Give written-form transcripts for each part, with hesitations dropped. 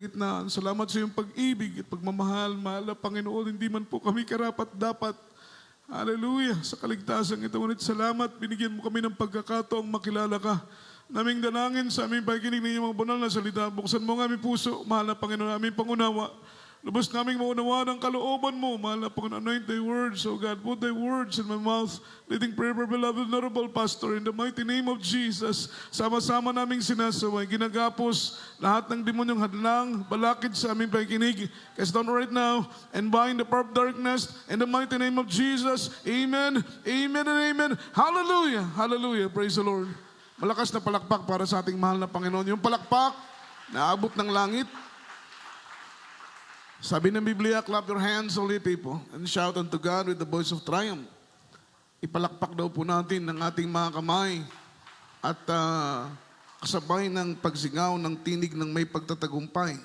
Gitnaan. Salamat sa iyong pag-ibig at pagmamahal. Mahal na Panginoon, hindi man po kami karapat-dapat. Hallelujah. Sa kaligtasan ito, ngunit salamat. Binigyan mo kami ng pagkakataong makilala ka. Naming dalangin sa aming pakikinig ng iyong mga banal na salita. Buksan mo ang aming puso, mahal na Panginoon, aming pangunawa. Lubos naming maunawa ng kalooban mo, mahal na Panginoon. Anoint thy words, O God. Put thy words in my mouth. Leading prayer, beloved, honorable pastor, in the mighty name of Jesus. Sama-sama naming sinasaway, ginagapos lahat ng demonyong hadlang, balakid sa aming pakikinig. Cast down right now and bind the power of darkness in the mighty name of Jesus. Amen, amen, and amen. Hallelujah, hallelujah. Praise the Lord. Malakas na palakpak para sa ating mahal na Panginoon. Yung palakpak na abot ng langit. Sabi ng Biblia, clap your hands, holy people, and shout unto God with the voice of triumph. Ipalakpak daw po natin ng ating mga kamay at kasabay ng pagsingaw ng tinig ng may pagtatagumpay.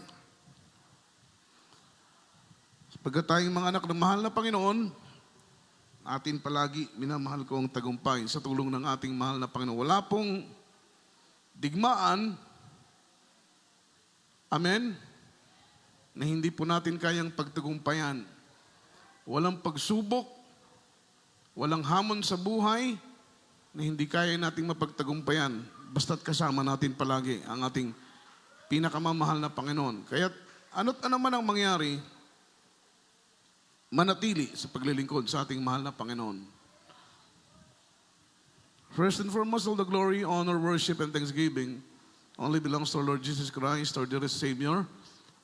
Sapagkat tayong mga anak ng mahal na Panginoon, atin palagi minamahal ko ang tagumpay sa tulong ng ating mahal na Panginoon. Wala pong digmaan, amen, na hindi po natin kayang pagtagumpayan. Walang pagsubok, walang hamon sa buhay na hindi kaya nating mapagtagumpayan basta't kasama natin palagi ang ating pinakamamahal na Panginoon. Kaya ano't ano man ang mangyari, manatili sa paglilingkod sa ating mahal na Panginoon. First and foremost, all the glory, honor, worship, and thanksgiving only belongs to our Lord Jesus Christ, our dearest Savior.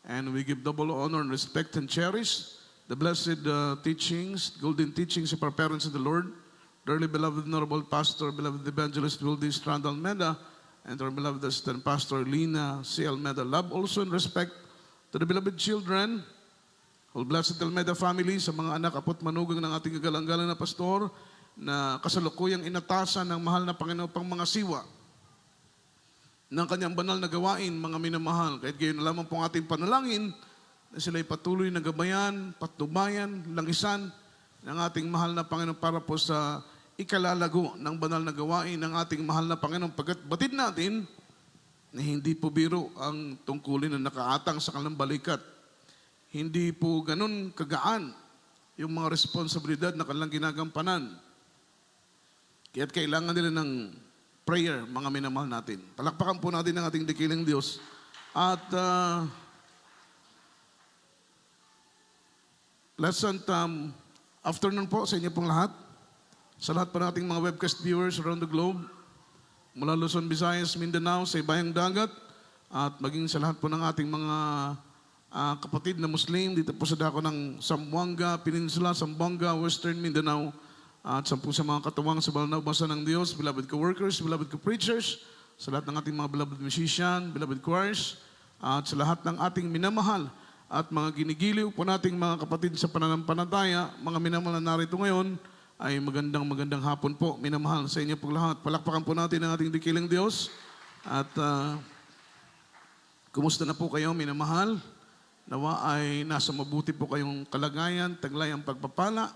And we give double honor and respect and cherish the blessed teachings, golden teachings of our parents in the Lord, dearly beloved Honorable Pastor, beloved Evangelist Wildy Strand Almeda, and our beloved Assistant Pastor Lina C. Almeda. Love also and respect to the beloved children, all blessed Almeda family, sa mga anak, apot, manugang ng ating kagalang-galang na pastor, na kasalukuyang inatasan ng mahal na Panginoon pang mga siwa ng kanyang banal na gawain, mga minamahal. Kahit gayon na lamang pong ating panalangin na sila'y patuloy na gabayan, patnubayan, langisan ng ating mahal na Panginoon para po sa ikalalago ng banal na gawain ng ating mahal na Panginoon. Pagkat batid natin na hindi po biro ang tungkulin na nakaatang sa kanilang balikat. Hindi po ganun kagaan yung mga responsibilidad na kanilang ginagampanan. Kaya't kailangan nila ng prayer, mga minamahal natin. Palakpakan po natin ang ating dakilang Diyos. At pleasant afternoon po sa inyo pong lahat. Sa lahat po nating mga webcast viewers around the globe. Mula Luzon, Visayas, Mindanao, sa ibayang dagat. At maging sa lahat po ng ating mga kapatid na Muslim dito po sa dako ng Zamboanga Peninsula, Zamboanga, Western Mindanao. At sa mga katuwang sa banal na basa ng Diyos, beloved co-workers, beloved co-preachers, sa lahat ng ating mga beloved musician, beloved choirs, at sa lahat ng ating minamahal at mga ginigiliw po nating mga kapatid sa pananampalataya, mga minamahal na narito ngayon, ay magandang hapon po, minamahal sa inyo po lahat. Palakpakan po natin ang ating dakilang Diyos. At kumusta na po kayo, minamahal? Nawa ay nasa mabuti po kayong kalagayan, taglay ang pagpapala,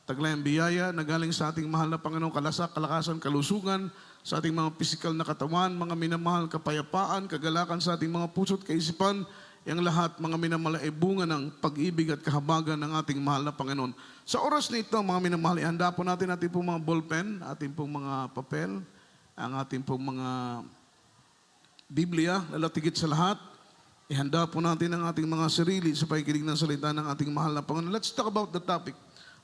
taglay ang biyaya na galing sa ating mahal na Panginoong, kalakasan, kalusugan, sa ating mga pisikal na katawan, mga minamahal, kapayapaan, kagalakan sa ating mga puso't kaisipan, yung lahat, mga minamahal, ay bunga ng pag-ibig at kahabagan ng ating mahal na Panginoon. Sa oras na ito, mga minamahal, ihanda po natin ating pong mga ballpen, ating pong mga papel, ang ating pong mga Biblia, lalatigit sa lahat. Ihanda po natin ang ating mga sarili sa pakikinig ng salita ng ating mahal na Panginoon. Let's talk about the topic.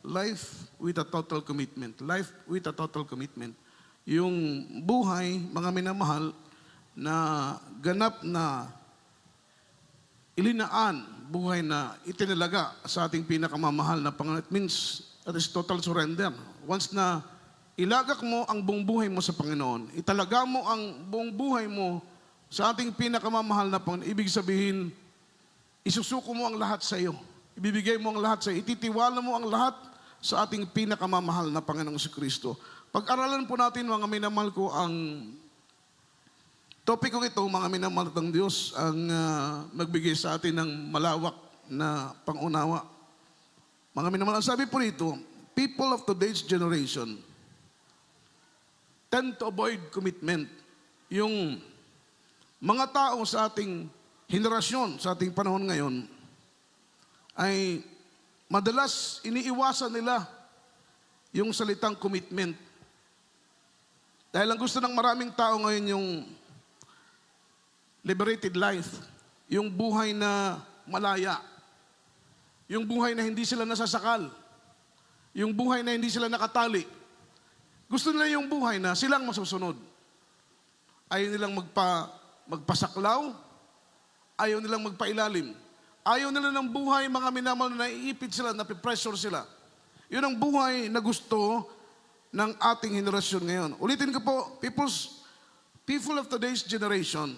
Life with a total commitment. Life with a total commitment. Yung buhay, mga minamahal, na ganap na ilinaan, buhay na itinalaga sa ating pinakamamahal na Panginoon. It means that is total surrender. Once na ilagak mo ang buong buhay mo sa Panginoon, italaga mo ang buong buhay mo sa ating pinakamamahal na Panginoon, ibig sabihin, isusuko mo ang lahat sa iyo. Ibibigay mo ang lahat sa iyo. Ititiwala mo ang lahat sa ating pinakamamahal na Panginoong Kristo. Pag-aralan po natin, mga minamahal ko, ang topiko ito, mga minamahal ng Diyos, ang magbigay sa atin ng malawak na pangunawa. Mga minamahal, sabi po rito, people of today's generation tend to avoid commitment. Yung mga tao sa ating henerasyon sa ating panahon ngayon ay madalas iniiwasan nila yung salitang commitment. Dahil ang gusto ng maraming tao ngayon yung liberated life, yung buhay na malaya, yung buhay na hindi sila nasasakal, yung buhay na hindi sila nakatali. Gusto nila yung buhay na silang masusunod. Ayaw nilang magpasaklaw, ayaw nilang magpailalim. Ayaw nila ng buhay, mga minamahal na naiipit sila, napipressure sila. Yun ang buhay na gusto ng ating henerasyon ngayon. Ulitin ko po, people of today's generation,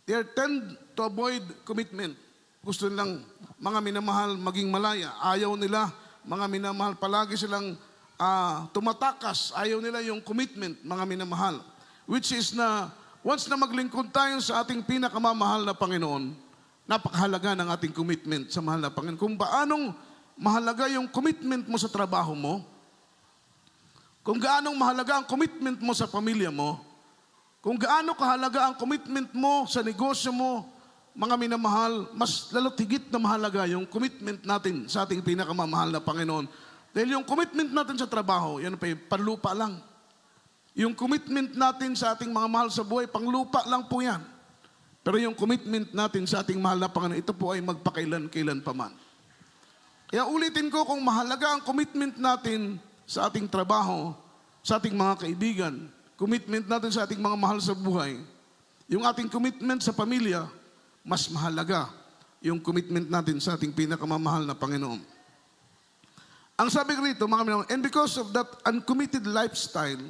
they tend to avoid commitment. Gusto nilang, mga minamahal, maging malaya. Ayaw nila, mga minamahal, palagi silang tumatakas. Ayaw nila yung commitment, mga minamahal. Which is na, once na maglingkod tayo sa ating pinakamamahal na Panginoon, napakahalaga ng ating commitment sa mahal na Panginoon. Kung paanong mahalaga yung commitment mo sa trabaho mo, kung gaanong mahalaga ang commitment mo sa pamilya mo, kung gaano kahalaga ang commitment mo sa negosyo mo, mga minamahal, mas lalo't higit na mahalaga yung commitment natin sa ating pinakamamahal na Panginoon. Dahil yung commitment natin sa trabaho, yan pa panlupa lang. Yung commitment natin sa ating mga mahal sa buhay, panglupa lang po yan. Pero yung commitment natin sa ating mahal na Panginoon, ito po ay magpakailan-kailan pa man. Kaya ulitin ko, kung mahalaga ang commitment natin sa ating trabaho, sa ating mga kaibigan, commitment natin sa ating mga mahal sa buhay, yung ating commitment sa pamilya, mas mahalaga yung commitment natin sa ating pinakamamahal na Panginoon. Ang sabi ko rito, mga minamahal, and because of that uncommitted lifestyle,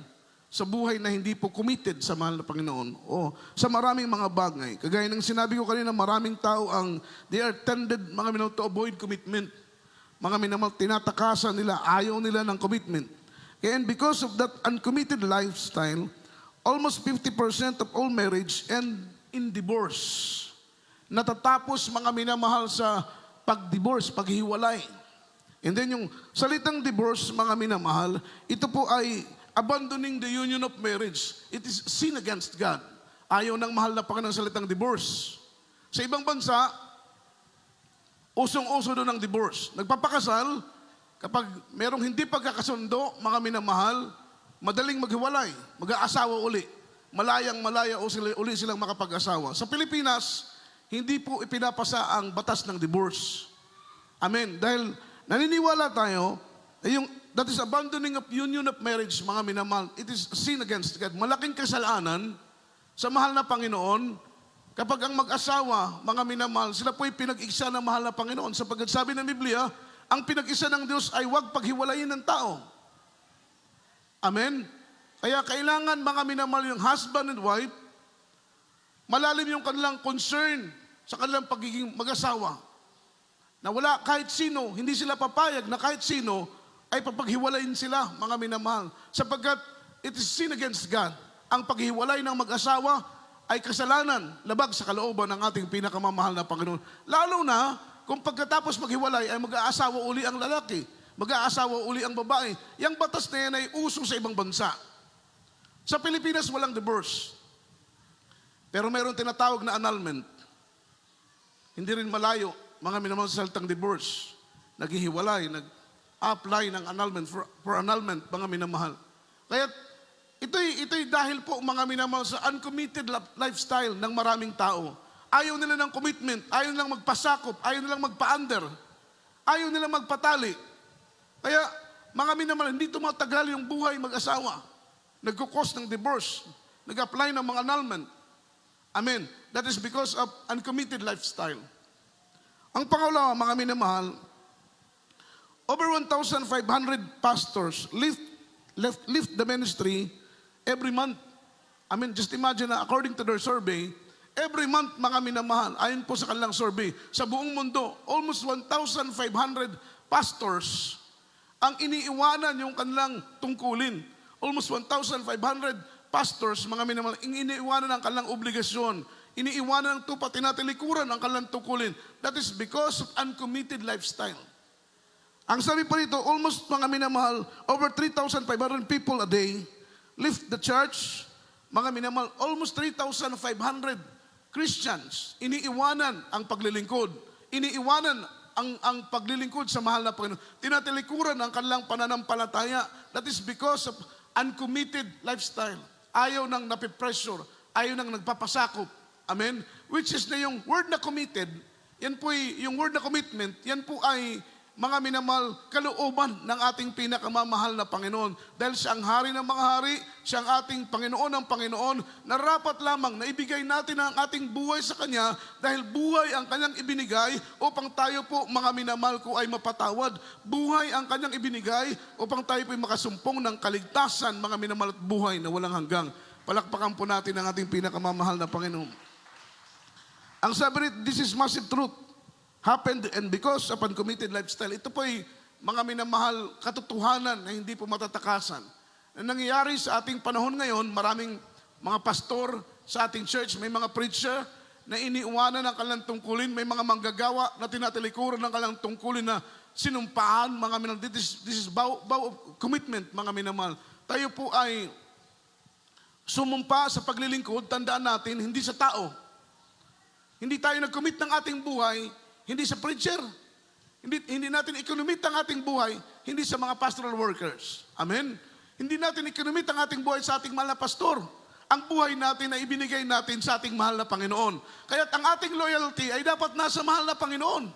sa buhay na hindi po committed sa mahal na Panginoon o sa maraming mga bagay. Kagaya ng sinabi ko kanina, maraming tao they are tended, mga minamahal, to avoid commitment. Mga minamahal, tinatakasan nila, ayaw nila ng commitment. And because of that uncommitted lifestyle, almost 50% of all marriage end in divorce. Natatapos, mga minamahal, sa pag-divorce, paghiwalay. And then yung salitang divorce, mga minamahal, ito po ay abandoning the union of marriage. It is sin against God. Ayaw ng mahal na Panginoon salitang divorce. Sa ibang bansa, usong-uso doon ang divorce. Nagpapakasal, kapag merong hindi pagkakasundo, mga minamahal, madaling maghiwalay, mag-aasawa uli. Malayang-malaya uli silang makapag-asawa. Sa Pilipinas, hindi po ipinapasa ang batas ng divorce. Amen. Dahil naniniwala tayo, that is abandoning of union of marriage, mga minamahal, it is sin against God. Malaking kasalanan sa mahal na Panginoon kapag ang mag-asawa, mga minamahal, sila po'y pinag-isa ng mahal na Panginoon. Sapagkat sabi ng Biblia, ang pinag-isa ng Diyos ay huwag paghiwalayin ng tao. Amen? Kaya kailangan, mga minamahal, yung husband and wife, malalim yung kanilang concern sa kanilang pagiging mag-asawa. Na wala kahit sino, hindi sila papayag na kahit sino ay papaghiwalayin sila, mga minamahal. Sapagkat it is sin against God. Ang paghiwalay ng mag-asawa ay kasalanan, labag sa kalooban ng ating pinakamamahal na Panginoon. Lalo na kung pagkatapos maghiwalay ay mag-aasawa uli ang lalaki, mag-aasawa uli ang babae. Yang batas na yan ay uso sa ibang bansa. Sa Pilipinas, walang divorce. Pero mayroon tinatawag na annulment. Hindi rin malayo, mga minamahal, sa salitang divorce. Naghihiwalay, apply ng annulment for annulment, mga minamahal. Kaya ito'y dahil po, mga minamahal, sa uncommitted lifestyle ng maraming tao. Ayaw nila ng commitment, ayaw nilang magpasakop, ayaw nilang magpa-under, ayaw nilang magpatali. Kaya, mga minamahal, hindi tumatagal yung buhay mag-asawa. Nagkukos ng divorce, nag-apply ng mga annulment. Amen. That is because of uncommitted lifestyle. Ang pangalawa, mga minamahal, over 1,500 pastors left the ministry every month. I mean, just imagine na according to their survey, every month, mga minamahal, ayon po sa kanilang survey, sa buong mundo, almost 1,500 pastors ang iniiwanan yung kanilang tungkulin. Almost 1,500 pastors, mga minamahal, iniiwanan ang kanilang obligasyon. Iniiwanan ng tupa, tinatalikuran ang kanilang tungkulin. That is because of uncommitted lifestyle. Ang sabi po rito, almost, mga minamahal, over 3,500 people a day left the church. Mga minamahal, almost 3,500 Christians, iniiwanan ang paglilingkod. Iniiwanan ang paglilingkod sa mahal na Panginoon. Tinatalikuran ang kanilang pananampalataya. That is because of uncommitted lifestyle. Ayaw nang napipressure. Ayaw nang nagpapasakop. Amen? Which is na yung word na committed, yan po yung word na commitment, yan po ay mga minamahal, kalooban ng ating pinakamamahal na Panginoon. Dahil siya ang hari ng mga hari, siya ang ating Panginoon ng Panginoon, narapat lamang na ibigay natin ang ating buhay sa Kanya dahil buhay ang Kanyang ibinigay upang tayo po, mga minamahal ko, ay mapatawad. Buhay ang Kanyang ibinigay upang tayo po ay makasumpong ng kaligtasan, mga minamahal, at buhay na walang hanggang. Palakpakan po natin ang ating pinakamamahal na Panginoon. Ang sabi rin, this is massive truth. Happened and because of uncommitted lifestyle. Ito po ay mga minamahal katotohanan na hindi po matatakasan. Na nangyayari sa ating panahon ngayon, maraming mga pastor sa ating church, may mga preacher na iniiwanan ng kanilang tungkulin, may mga manggagawa na tinatalikuran ng kanilang tungkulin na sinumpaan, mga minamahal. This is vow of commitment, mga minamahal. Tayo po ay sumumpa sa paglilingkod, tandaan natin, hindi sa tao. Hindi tayo nag-commit ng ating buhay, hindi sa preacher. Hindi natin i-commit ang ating buhay, hindi sa mga pastoral workers. Amen? Hindi natin i-commit ang ating buhay sa ating mahal na pastor. Ang buhay natin ay ibinigay natin sa ating mahal na Panginoon. Kaya ang ating loyalty ay dapat nasa mahal na Panginoon.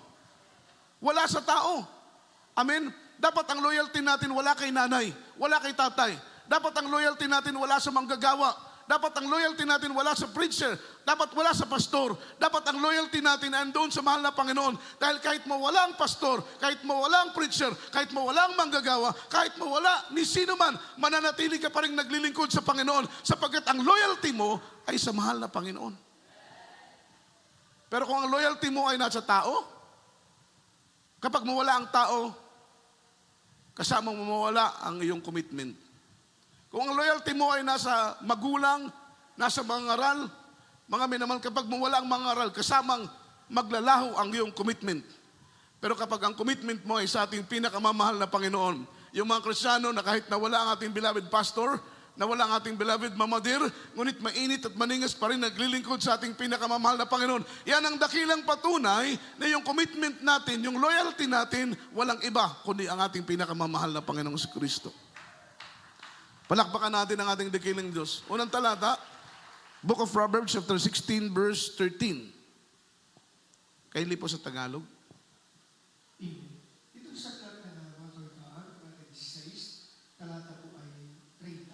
Wala sa tao. Amen? Dapat ang loyalty natin wala kay nanay, wala kay tatay. Dapat ang loyalty natin wala sa manggagawa. Dapat ang loyalty natin wala sa preacher. Dapat wala sa pastor. Dapat ang loyalty natin andoon sa mahal na Panginoon. Dahil kahit mawala ang pastor, kahit mawala ang preacher, kahit mawala ang manggagawa, kahit mawala ni sino man, mananatili ka pa rin naglilingkod sa Panginoon sapagkat ang loyalty mo ay sa mahal na Panginoon. Pero kung ang loyalty mo ay nasa tao, kapag mawala ang tao, kasama mo mawala ang iyong commitment. Kung ang loyalty mo ay nasa magulang, nasa mangaral, mga minamahal, kapag mawala ang mangaral, kasamang maglalaho ang iyong commitment. Pero kapag ang commitment mo ay sa ating pinakamamahal na Panginoon, yung mga Kristiyano na kahit nawala ang ating beloved pastor, nawala ang ating beloved mamadir, ngunit mainit at maningas pa rin naglilingkod sa ating pinakamamahal na Panginoon. Yan ang dakilang patunay na yung commitment natin, yung loyalty natin, walang iba kundi ang ating pinakamamahal na Panginoong Kristo. Palakpakan natin ang ating dakilang Diyos. Unang talata, Book of Proverbs, chapter 16, verse 13. Kaili po sa Tagalog. Ito sa karta na Matorkaan, karta 16, talata po ay 30.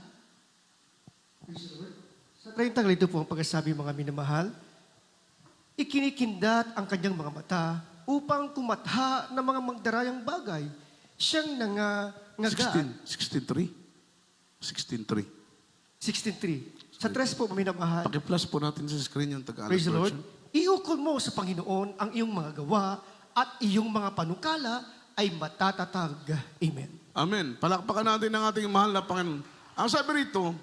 Praise the Lord. Sa 30 ganito po ang pagkasabi, mga minamahal, ikinikindat ang kanyang mga mata upang kumatha ng mga magdarayang bagay. Siyang nangangagaan. 16.3. 16.3. 16.3. Sa 3 po, mga minamahal, Paki-plus po natin sa screen yung Tagalog praise the Lord, version. iukol mo sa Panginoon ang iyong mga gawa at iyong mga panukala ay matatatag. Amen. Amen. Palakpakan natin ang ating mahal na Panginoon. Ang sabi rito,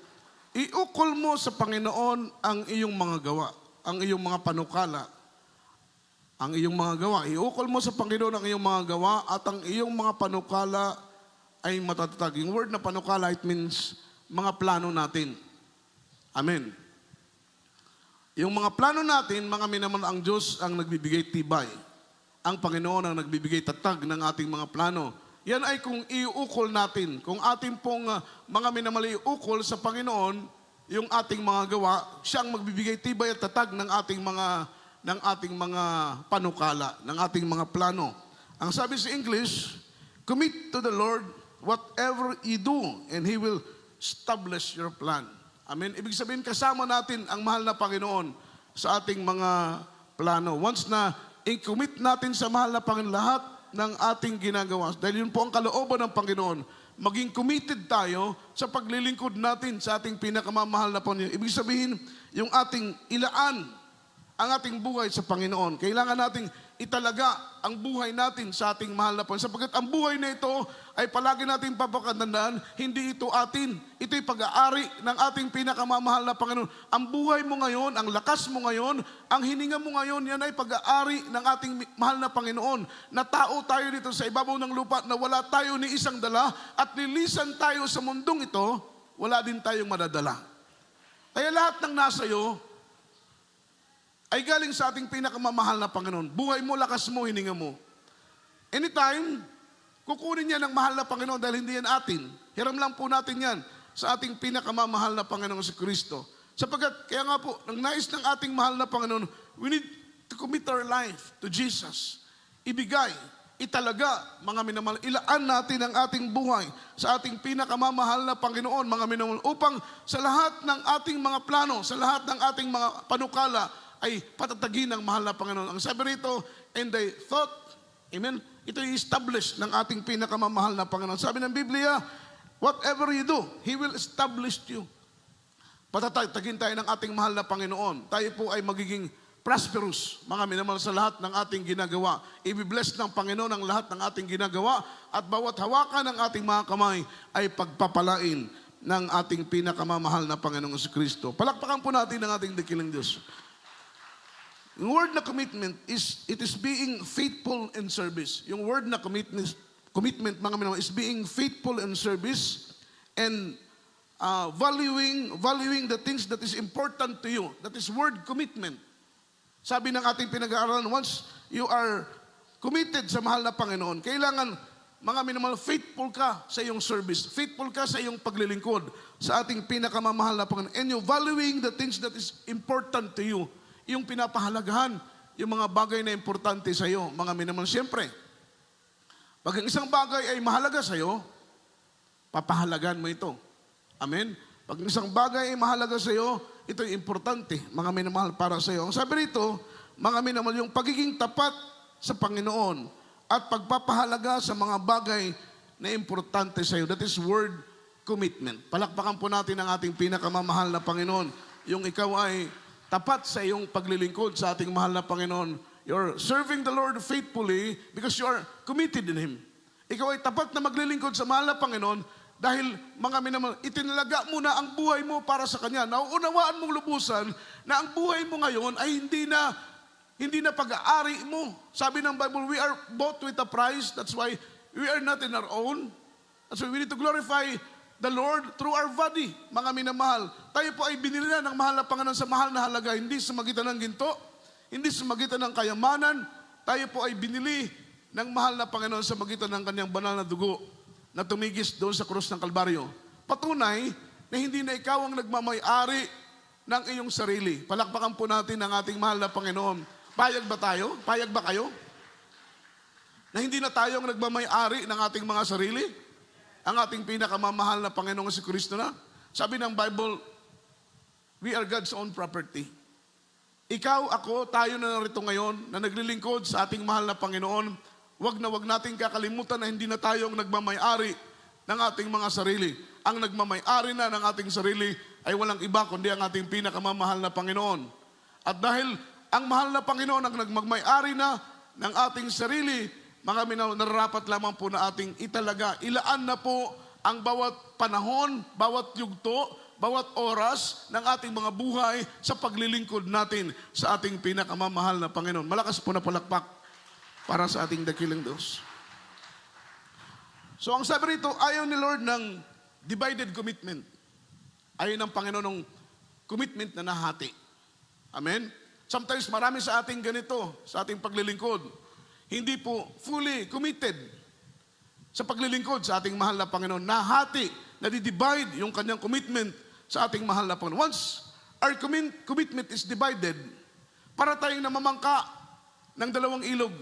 iukol mo sa Panginoon ang iyong mga gawa, ang iyong mga panukala, ang iyong mga gawa. Iukol mo sa Panginoon ang iyong mga gawa at ang iyong mga panukala ay matatatag. Yung word na panukala, it means mga plano natin. Amen. Yung mga plano natin, mga minamahal, ang Diyos ang nagbibigay tibay. Ang Panginoon ang nagbibigay tatag ng ating mga plano. Yan ay kung iukol natin. Kung ating pong mga minamahal iukol sa Panginoon, yung ating mga gawa, siya ang magbibigay tibay at tatag ng ating mga panukala, ng ating mga plano. Ang sabi sa English, commit to the Lord whatever you do, and He will establish your plan. Amen. Ibig sabihin, kasama natin ang mahal na Panginoon sa ating mga plano. Once na i-commit natin sa mahal na Panginoon lahat ng ating ginagawa, dahil yun po ang kalooban ng Panginoon, maging committed tayo sa paglilingkod natin sa ating pinakamamahal na Panginoon. Ibig sabihin, yung ating ilaan ang ating buhay sa Panginoon. Kailangan nating italaga ang buhay natin sa ating mahal na Panginoon. Sapagkat ang buhay na ito ay palagi nating papakatandaan, hindi ito atin. Ito'y pag-aari ng ating pinakamamahal na Panginoon. Ang buhay mo ngayon, ang lakas mo ngayon, ang hininga mo ngayon, yan ay pag-aari ng ating mahal na Panginoon. Na tao tayo dito sa ibabaw ng lupa, na wala tayo ni isang dala, at lilisan tayo sa mundong ito, wala din tayong madadala. Kaya lahat ng nasa iyo, ay galing sa ating pinakamamahal na Panginoon. Buhay mo, lakas mo, hininga mo. Anytime, kukunin niya ng mahal na Panginoon dahil hindi yan atin. Hiram lang po natin yan sa ating pinakamamahal na Panginoon si Kristo. Sapagkat, kaya nga po, nang nais ng ating mahal na Panginoon, we need to commit our life to Jesus. Ibigay, italaga, mga minamahal, ilaan natin ang ating buhay sa ating pinakamamahal na Panginoon, mga minamahal, upang sa lahat ng ating mga plano, sa lahat ng ating mga panukala, ay patatagin ng mahal na Panginoon. Ang sabi rito, and they thought, amen, ito i-establish ng ating pinakamamahal na Panginoon. Sabi ng Biblia, whatever you do, He will establish you. Patatagin tayo ng ating mahal na Panginoon. Tayo po ay magiging prosperous, mga minamahal, sa lahat ng ating ginagawa. I-bless ng Panginoon ang lahat ng ating ginagawa at bawat hawakan ng ating mga kamay ay pagpapalain ng ating pinakamamahal na Panginoong Kristo. Palakpakan po natin ang ating dakilang Diyos. Yung word na commitment it is being faithful in service. Yung word na commitment, mga minamahal, is being faithful in service and valuing the things that is important to you. That is word commitment. Sabi ng ating pinag-aaralan, once you are committed sa mahal na Panginoon, kailangan, mga minamahal, faithful ka sa iyong service. Faithful ka sa iyong paglilingkod sa ating pinakamamahal na Panginoon. And you valuing the things that is important to you. Yung pinapahalagahan, yung mga bagay na importante sa iyo, mga minamahal. Siyempre, pag ang isang bagay ay mahalaga sa iyo, papahalagan mo ito. Amen? Pag isang bagay ay mahalaga sa iyo, ito ay importante, mga minamahal, para sa iyo. Ang sabi rito, mga minamahal, yung pagiging tapat sa Panginoon at pagpapahalaga sa mga bagay na importante sa iyo. That is word commitment. Palakpakan po natin ang ating pinakamamahal na Panginoon. Yung ikaw ay tapat sa iyong paglilingkod sa ating mahal na Panginoon. You're serving the Lord faithfully because you are committed in Him. Ikaw ay tapat na maglilingkod sa mahal na Panginoon dahil, mga minamahal, itinalaga mo na ang buhay mo para sa Kanya. Nauunawaan mong lubusan na ang buhay mo ngayon ay hindi na pag-aari mo. Sabi ng Bible, we are bought with a price. That's why we are not in our own. That's why we need to glorify the Lord through our body, mga minamahal. Tayo po ay binili na ng mahal na Panginoon sa mahal na halaga, hindi sa magitan ng ginto, hindi sa magitan ng kayamanan. Tayo po ay binili ng mahal na Panginoon sa magitan ng Kanyang banal na dugo na tumigis doon sa krus ng Kalbaryo. Patunay na hindi na ikaw ang nagmamay-ari ng iyong sarili. Palakpakan po natin ang ating mahal na Panginoon. Payag ba tayo? Payag ba kayo? Na hindi na tayo ang nagmamay-ari ng ating mga sarili? Ang ating pinakamamahal na Panginoong si Kristo na. Sabi ng Bible, we are God's own property. Ikaw, ako, tayo na narito ngayon na naglilingkod sa ating mahal na Panginoon, wag nating kakalimutan na hindi na tayo ang nagmamay-ari ng ating mga sarili. Ang nagmamay-ari na ng ating sarili ay walang iba kundi ang ating pinakamamahal na Panginoon. At dahil ang mahal na Panginoon ang nagmamay-ari na ng ating sarili, mga minamahal, nararapat lamang po na ating italaga. Ilaan na po ang bawat panahon, bawat yugto, bawat oras ng ating mga buhay sa paglilingkod natin sa ating pinakamamahal na Panginoon. Malakas po na palakpak para sa ating dakilang Diyos. So ang sabi rito, ayaw ni Lord ng divided commitment. Ayaw ng Panginoon ng commitment na nahati. Amen? Sometimes marami sa ating ganito, sa ating paglilingkod, hindi po fully committed sa paglilingkod sa ating mahal na Panginoon. Nahati, nadi-divide yung kanyang commitment sa ating mahal na Panginoon. Once our commitment is divided, para tayong namamangka ng dalawang ilog.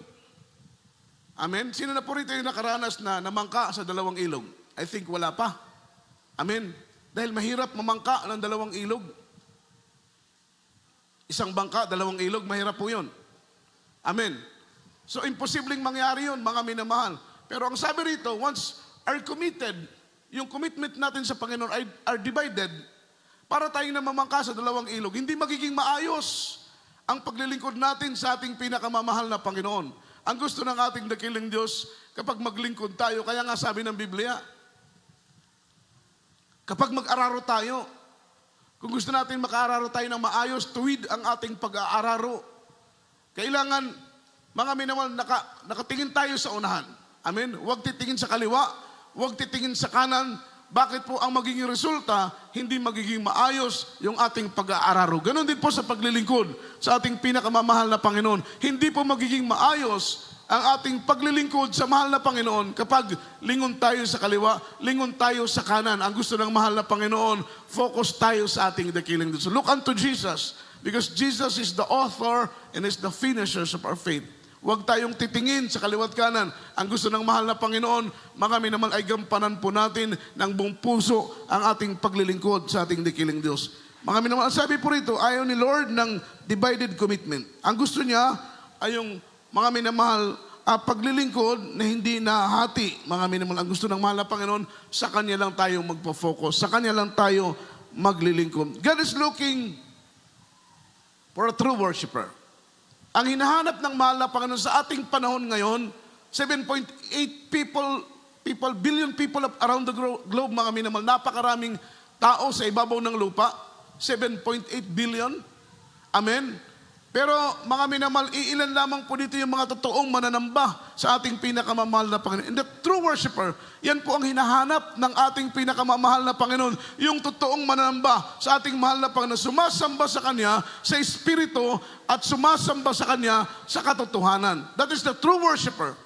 Amen? Sino na po rito yung nakaranas na namangka sa dalawang ilog? I think wala pa. Amen? Dahil mahirap mamangka ng dalawang ilog. Isang bangka, dalawang ilog, mahirap po yun. Amen? So, imposibleng mangyari yun, mga minamahal. Pero ang sabi rito, once are committed, yung commitment natin sa Panginoon are divided, para tayong namamangka sa dalawang ilog, hindi magiging maayos ang paglilingkod natin sa ating pinakamamahal na Panginoon. Ang gusto ng ating dakilang Diyos, kapag maglingkod tayo, kaya nga sabi ng Biblia, kapag mag-araro tayo, kung gusto natin maka-araro tayo ng maayos, tuwid ang ating pag-aararo. Kailangan, mga minamahal, nakatingin tayo sa unahan. Amen? Huwag titingin sa kaliwa, huwag titingin sa kanan, bakit po ang magiging resulta, hindi magiging maayos yung ating pag-aararo. Ganon din po sa paglilingkod sa ating pinakamamahal na Panginoon. Hindi po magiging maayos ang ating paglilingkod sa mahal na Panginoon kapag lingon tayo sa kaliwa, lingon tayo sa kanan. Ang gusto ng mahal na Panginoon, focus tayo sa ating dakilang Diyos. So look unto Jesus, because Jesus is the author and is the finishers of our faith. Huwag tayong titingin sa kaliwat kanan. Ang gusto ng mahal na Panginoon, kami naman ay gampanan po natin ng buong puso ang ating paglilingkod sa ating dakilang Diyos. Kami naman, sabi po rito, ayaw ni Lord ng divided commitment. Ang gusto niya ay yung mga minamahal paglilingkod na hindi nahati. Mga minamahal, ang gusto ng mahal na Panginoon, sa Kanya lang tayo magpo-focus. Sa Kanya lang tayo maglilingkod. God is looking for a true worshiper. Ang hinahanap ng mahal na Panginoon sa ating panahon ngayon, 7.8 billion people around the globe, mga minamahal, napakaraming tao sa ibabaw ng lupa, 7.8 billion. Amen? Pero mga minamahal, iilan lamang po dito yung mga totoong mananamba sa ating pinakamamahal na Panginoon. And the true worshiper, yan po ang hinahanap ng ating pinakamamahal na Panginoon. Yung totoong mananamba sa ating mahal na Panginoon. Sumasamba sa Kanya sa Espiritu at sumasamba sa Kanya sa katotohanan. That is the true worshiper.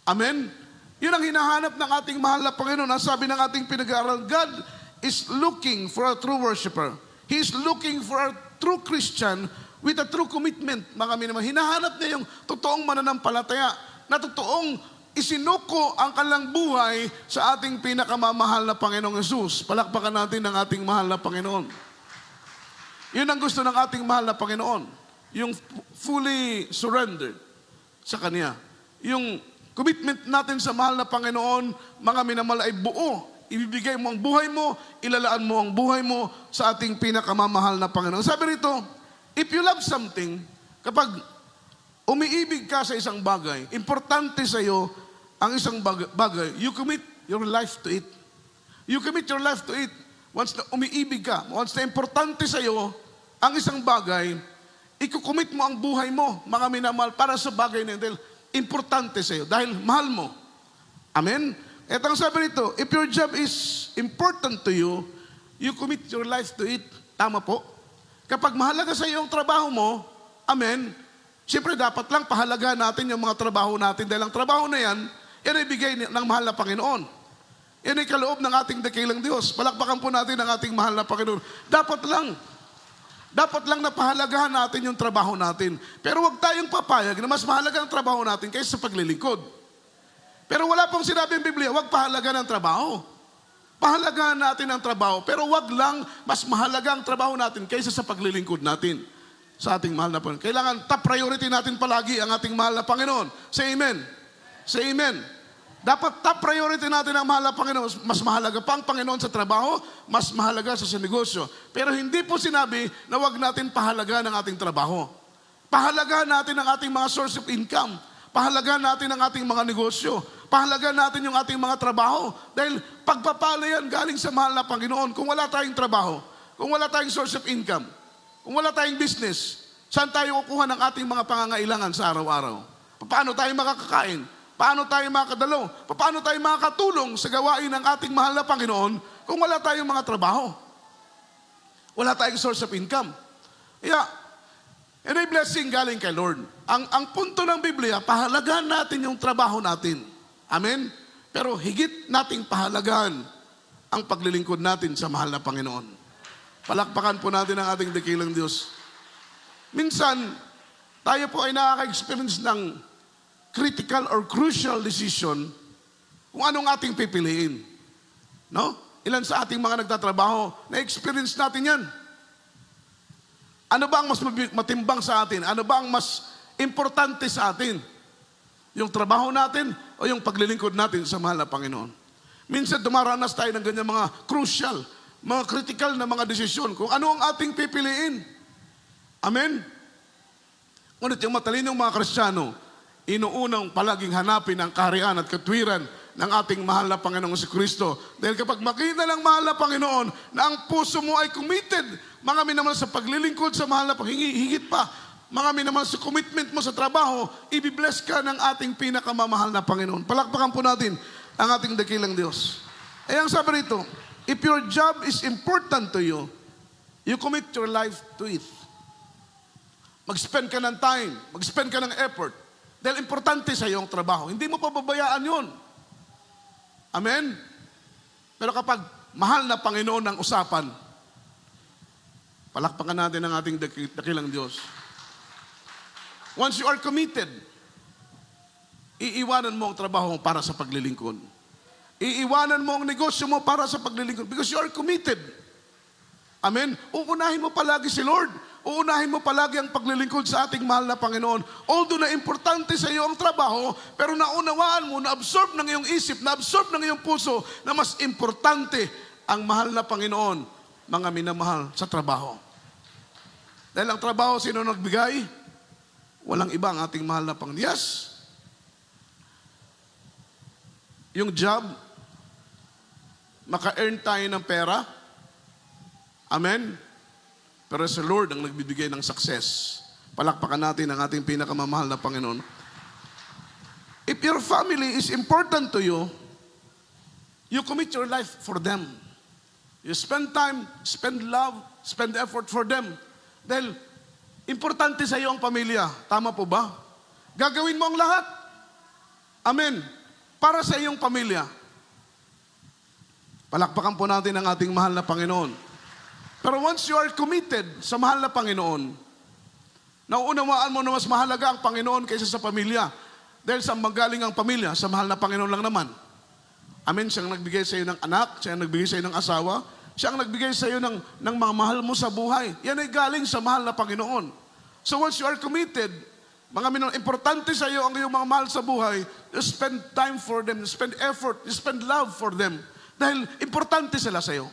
Amen? Yun ang hinahanap ng ating mahal na Panginoon. Ang sabi ng ating pinag-aaral, God is looking for a true worshiper. He is looking for a true Christian with a true commitment, mga minamahal. Hinahanap niya yung totoong mananampalataya, na totoong isinuko ang kanilang buhay sa ating pinakamamahal na Panginoong Yesus. Palakpakan natin ang ating mahal na Panginoon. Yun ang gusto ng ating mahal na Panginoon. Yung fully surrendered sa Kanya. Yung commitment natin sa mahal na Panginoon, mga minamahal, ay buo. Ibibigay mo ang buhay mo, ilalaan mo ang buhay mo sa ating pinakamamahal na Panginoon. Sabi rito, if you love something, kapag umiibig ka sa isang bagay, importante sa iyo ang isang bagay, you commit your life to it. You commit your life to it. Once na umiibig ka, once na importante sa iyo ang isang bagay, ikukommit mo ang buhay mo, mga minamahal, para sa bagay na yun. Dahil importante sa iyo, dahil mahal mo. Amen? At ang sabi nito, if your job is important to you, you commit your life to it. Tama po? Kapag mahalaga sa iyo ang trabaho mo, amen, siyempre dapat lang pahalagahan natin yung mga trabaho natin dahil ang trabaho na yan ay bigay ng mahal na Panginoon. Yan ay kaloob ng ating dakilang Diyos. Palakpakan po natin ang ating mahal na Panginoon. Dapat lang na pahalagahan natin yung trabaho natin. Pero huwag tayong papayag na mas mahalaga ang trabaho natin kaysa sa paglilingkod. Pero wala pong sinabi ng Biblia, huwag pahalagahan ang trabaho. Pahalagahan natin ang trabaho, pero wag lang mas mahalaga ang trabaho natin kaysa sa paglilingkod natin sa ating mahal na Panginoon. Kailangan top priority natin palagi ang ating mahal na Panginoon. Say amen. Say amen. Dapat top priority natin ang mahal na Panginoon. Mas mahalaga pa ang Panginoon sa trabaho, mas mahalaga sa negosyo. Pero hindi po sinabi na wag natin pahalagahan ang ating trabaho. Pahalagahan natin ang ating mga source of income. Pahalagahan natin ang ating mga negosyo. Pahalagahan natin yung ating mga trabaho. Dahil pagpapala yan galing sa mahal na Panginoon. Kung wala tayong trabaho, kung wala tayong source of income, kung wala tayong business, saan tayo kukuha ng ating mga pangangailangan sa araw-araw? Paano tayo makakakain? Paano tayo makakadalo? Paano tayo makakatulong sa gawain ng ating mahal na Panginoon kung wala tayong mga trabaho? Wala tayong source of income. And ay blessing galing kay Lord. Ang punto ng Biblia, pahalagahan natin yung trabaho natin. Amen? Pero higit nating pahalagahan ang paglilingkod natin sa mahal na Panginoon. Palakpakan po natin ang ating dakilang Diyos. Minsan, tayo po ay nakaka-experience ng critical or crucial decision kung anong ating pipiliin. No? Ilan sa ating mga nagtatrabaho, na-experience natin yan. Ano ba ang mas matimbang sa atin? Ano ba ang mas importante sa atin? Yung trabaho natin o yung paglilingkod natin sa mahal na Panginoon? Minsan dumaranas tayo ng ganyan mga crucial, mga critical na mga desisyon kung ano ang ating pipiliin. Amen? Ngunit yung matalinong mga Kristiyano, inuunang palaging hanapin ang kaharian at katwiran ng ating mahal na Panginoong si Kristo. Dahil kapag makita ng mahal na Panginoon na ang puso mo ay committed, mga minamahal sa paglilingkod sa mahal na Panginoon, higit pa, mga minamahal sa commitment mo sa trabaho, ibibless ka ng ating pinakamamahal na Panginoon. Palakpakan po natin ang ating dakilang Diyos. Eh, ang sabi rito, if your job is important to you, you commit your life to it. Mag-spend ka ng time, mag-spend ka ng effort. Dahil importante sa iyo ang trabaho. Hindi mo pababayaan yun. Amen? Pero kapag mahal na Panginoon ang usapan, palakpakan natin ang ating dakilang Diyos. Once you are committed, iiwanan mo ang trabaho mo para sa paglilingkod. Iiwanan mo ang negosyo mo para sa paglilingkod because you are committed. Amen? Uunahin mo palagi si Lord. Uunahin mo palagi ang paglilingkod sa ating mahal na Panginoon. Although na importante sa iyo ang trabaho, pero naunawaan mo, na-absorb ng iyong isip, na-absorb ng iyong puso, na mas importante ang mahal na Panginoon, mga minamahal, sa trabaho. Dahil ang trabaho, sino nagbigay? Walang iba ang ating mahal na Panginoon. Yes. Yung job, maka-earn tayo ng pera. Amen? Pero sa Lord ang nagbibigay ng success. Palakpakan natin ang ating pinakamamahal na Panginoon. If your family is important to you, you commit your life for them. You spend time, spend love, spend effort for them. Dahil importante sa iyo ang pamilya. Tama po ba? Gagawin mo ang lahat. Amen. Para sa iyong pamilya. Palakpakan po natin ang ating mahal na Panginoon. Pero once you are committed sa mahal na Panginoon, nauunawaan mo na mas mahalaga ang Panginoon kaysa sa pamilya. Dahil sa magaling ang pamilya, sa mahal na Panginoon lang naman. Amen, siyang nagbigay sa iyo ng anak, siyang nagbigay sa iyo ng asawa, siyang nagbigay sa iyo ng mga mahal mo sa buhay. Yan ay galing sa mahal na Panginoon. So once you are committed, mga minun, importante sa iyo ang iyong mga mahal sa buhay, you spend time for them, you spend effort, you spend love for them. Dahil importante sila sa iyo.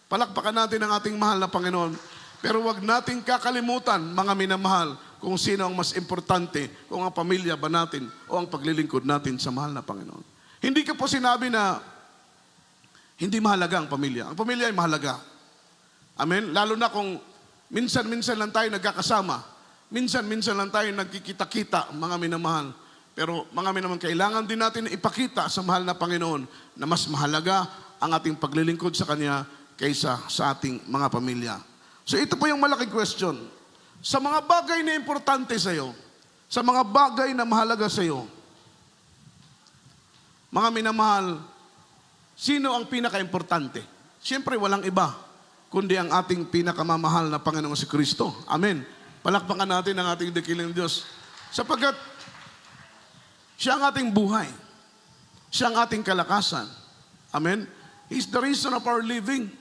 Palakpakan natin ang ating mahal na Panginoon. Pero wag nating kakalimutan, mga minamahal, kung sino ang mas importante, kung ang pamilya ba natin o ang paglilingkod natin sa mahal na Panginoon. Hindi ko po sinabi na hindi mahalaga ang pamilya. Ang pamilya ay mahalaga. Amen? Lalo na kung minsan-minsan lang tayo nagkakasama. Minsan-minsan lang tayo nagkikita-kita, mga minamahal. Pero mga minamahal, kailangan din natin ipakita sa mahal na Panginoon na mas mahalaga ang ating paglilingkod sa Kanya kaysa sa ating mga pamilya. So ito po yung malaking question. Sa mga bagay na importante sa iyo, sa mga bagay na mahalaga sa iyo, mga minamahal, sino ang pinaka-importante? Siyempre walang iba, kundi ang ating pinakamamahal na Panginoong si Kristo. Amen. Palakpakan natin ang ating dakilang Diyos. Sapagkat siya ang ating buhay. Siya ang ating kalakasan. Amen. He's the reason of our living.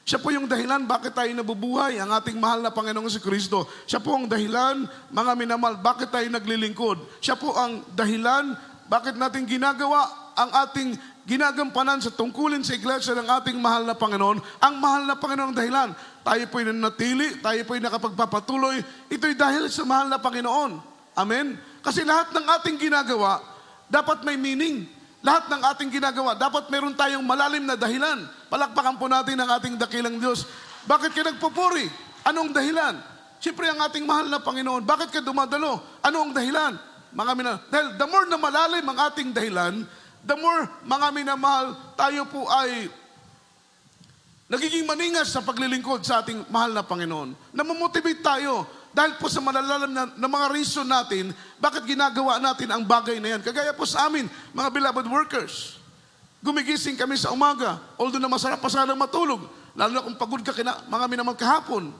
Siya po yung dahilan bakit tayo nabubuhay, ang ating mahal na Panginoong si Kristo. Siya po ang dahilan, mga minamahal, bakit tayo naglilingkod. Siya po ang dahilan bakit natin ginagawa ang ating ginagampanan sa tungkulin sa iglesia ng ating mahal na Panginoon. Ang mahal na Panginoon ang dahilan. Tayo po'y nanatili, tayo po'y nakapagpapatuloy. Ito'y dahil sa mahal na Panginoon. Amen? Kasi lahat ng ating ginagawa, dapat may meaning. Lahat ng ating ginagawa, dapat meron tayong malalim na dahilan. Palakpakan po natin ang ating dakilang Diyos. Bakit ka nagpupuri? Anong dahilan? Siyempre ang ating mahal na Panginoon. Bakit ka dumadalo? Ano ang dahilan? Mga minamahal. Dahil the more na malalim ang ating dahilan, the more, mga minamahal, tayo po ay nagiging maningas sa paglilingkod sa ating mahal na Panginoon. Namamotivate tayo. Dahil po sa malalalim na mga reason natin, bakit ginagawa natin ang bagay na yan? Kagaya po sa amin, mga beloved workers. Gumigising kami sa umaga, although na masarap pa sanang matulog, lalo na kung pagod ka mga minamahal kahapon.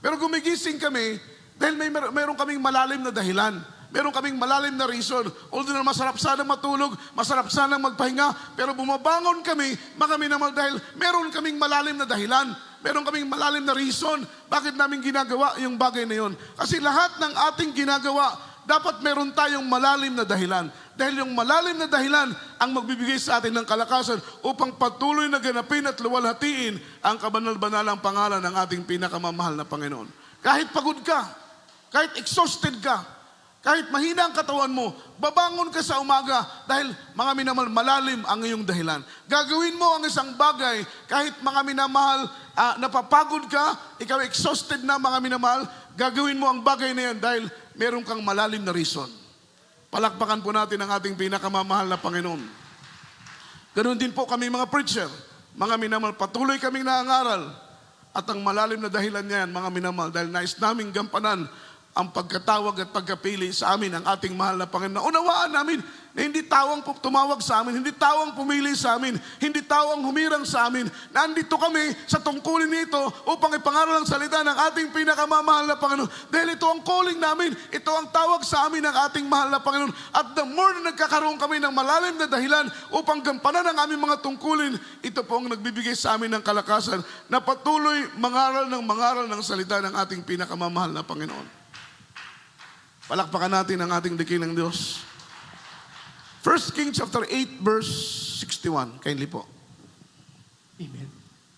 Pero gumigising kami dahil mayroon kaming malalim na dahilan. Meron kaming malalim na reason. Although na masarap sanang matulog, masarap sanang magpahinga, pero bumabangon kami, mga minamahal, dahil meron kaming malalim na dahilan. Meron kaming malalim na reason bakit namin ginagawa yung bagay na yun. Kasi lahat ng ating ginagawa, dapat meron tayong malalim na dahilan. Dahil yung malalim na dahilan ang magbibigay sa atin ng kalakasan upang patuloy na ganapin at luwalhatiin ang kabanal-banalang pangalan ng ating pinakamamahal na Panginoon. Kahit pagod ka, kahit exhausted ka, kahit mahina ang katawan mo, babangon ka sa umaga dahil mga minamahal, malalim ang iyong dahilan. Gagawin mo ang isang bagay kahit mga minamahal, napapagod ka, ikaw exhausted na mga minamahal, gagawin mo ang bagay na yan dahil meron kang malalim na reason. Palakpakan po natin ang ating pinakamamahal na Panginoon. Ganon din po kami mga preacher. Mga minamahal, patuloy kaming nangangaral. At ang malalim na dahilan niyan, mga minamahal, dahil nais naming gampanan ang pagkatawag at pagkapili sa amin ng ating mahal na Panginoon. Unawaan namin na hindi tawang tumawag sa amin, hindi tawang pumili sa amin, hindi tawang humirang sa amin. Nandito kami sa tungkulin nito upang ipangaral ang salita ng ating pinakamamahal na Panginoon. Dahil ito ang calling namin, ito ang tawag sa amin ng ating mahal na Panginoon. At the more na nagkakaroon kami ng malalim na dahilan upang gampanan ang aming mga tungkulin, ito po ang nagbibigay sa amin ng kalakasan na patuloy mangaral ng salita ng ating pinakamamahal na Panginoon. Palakpakan natin ang ating dakilang Diyos. 1 Kings chapter 8 verse 61. Kindly po. Amen.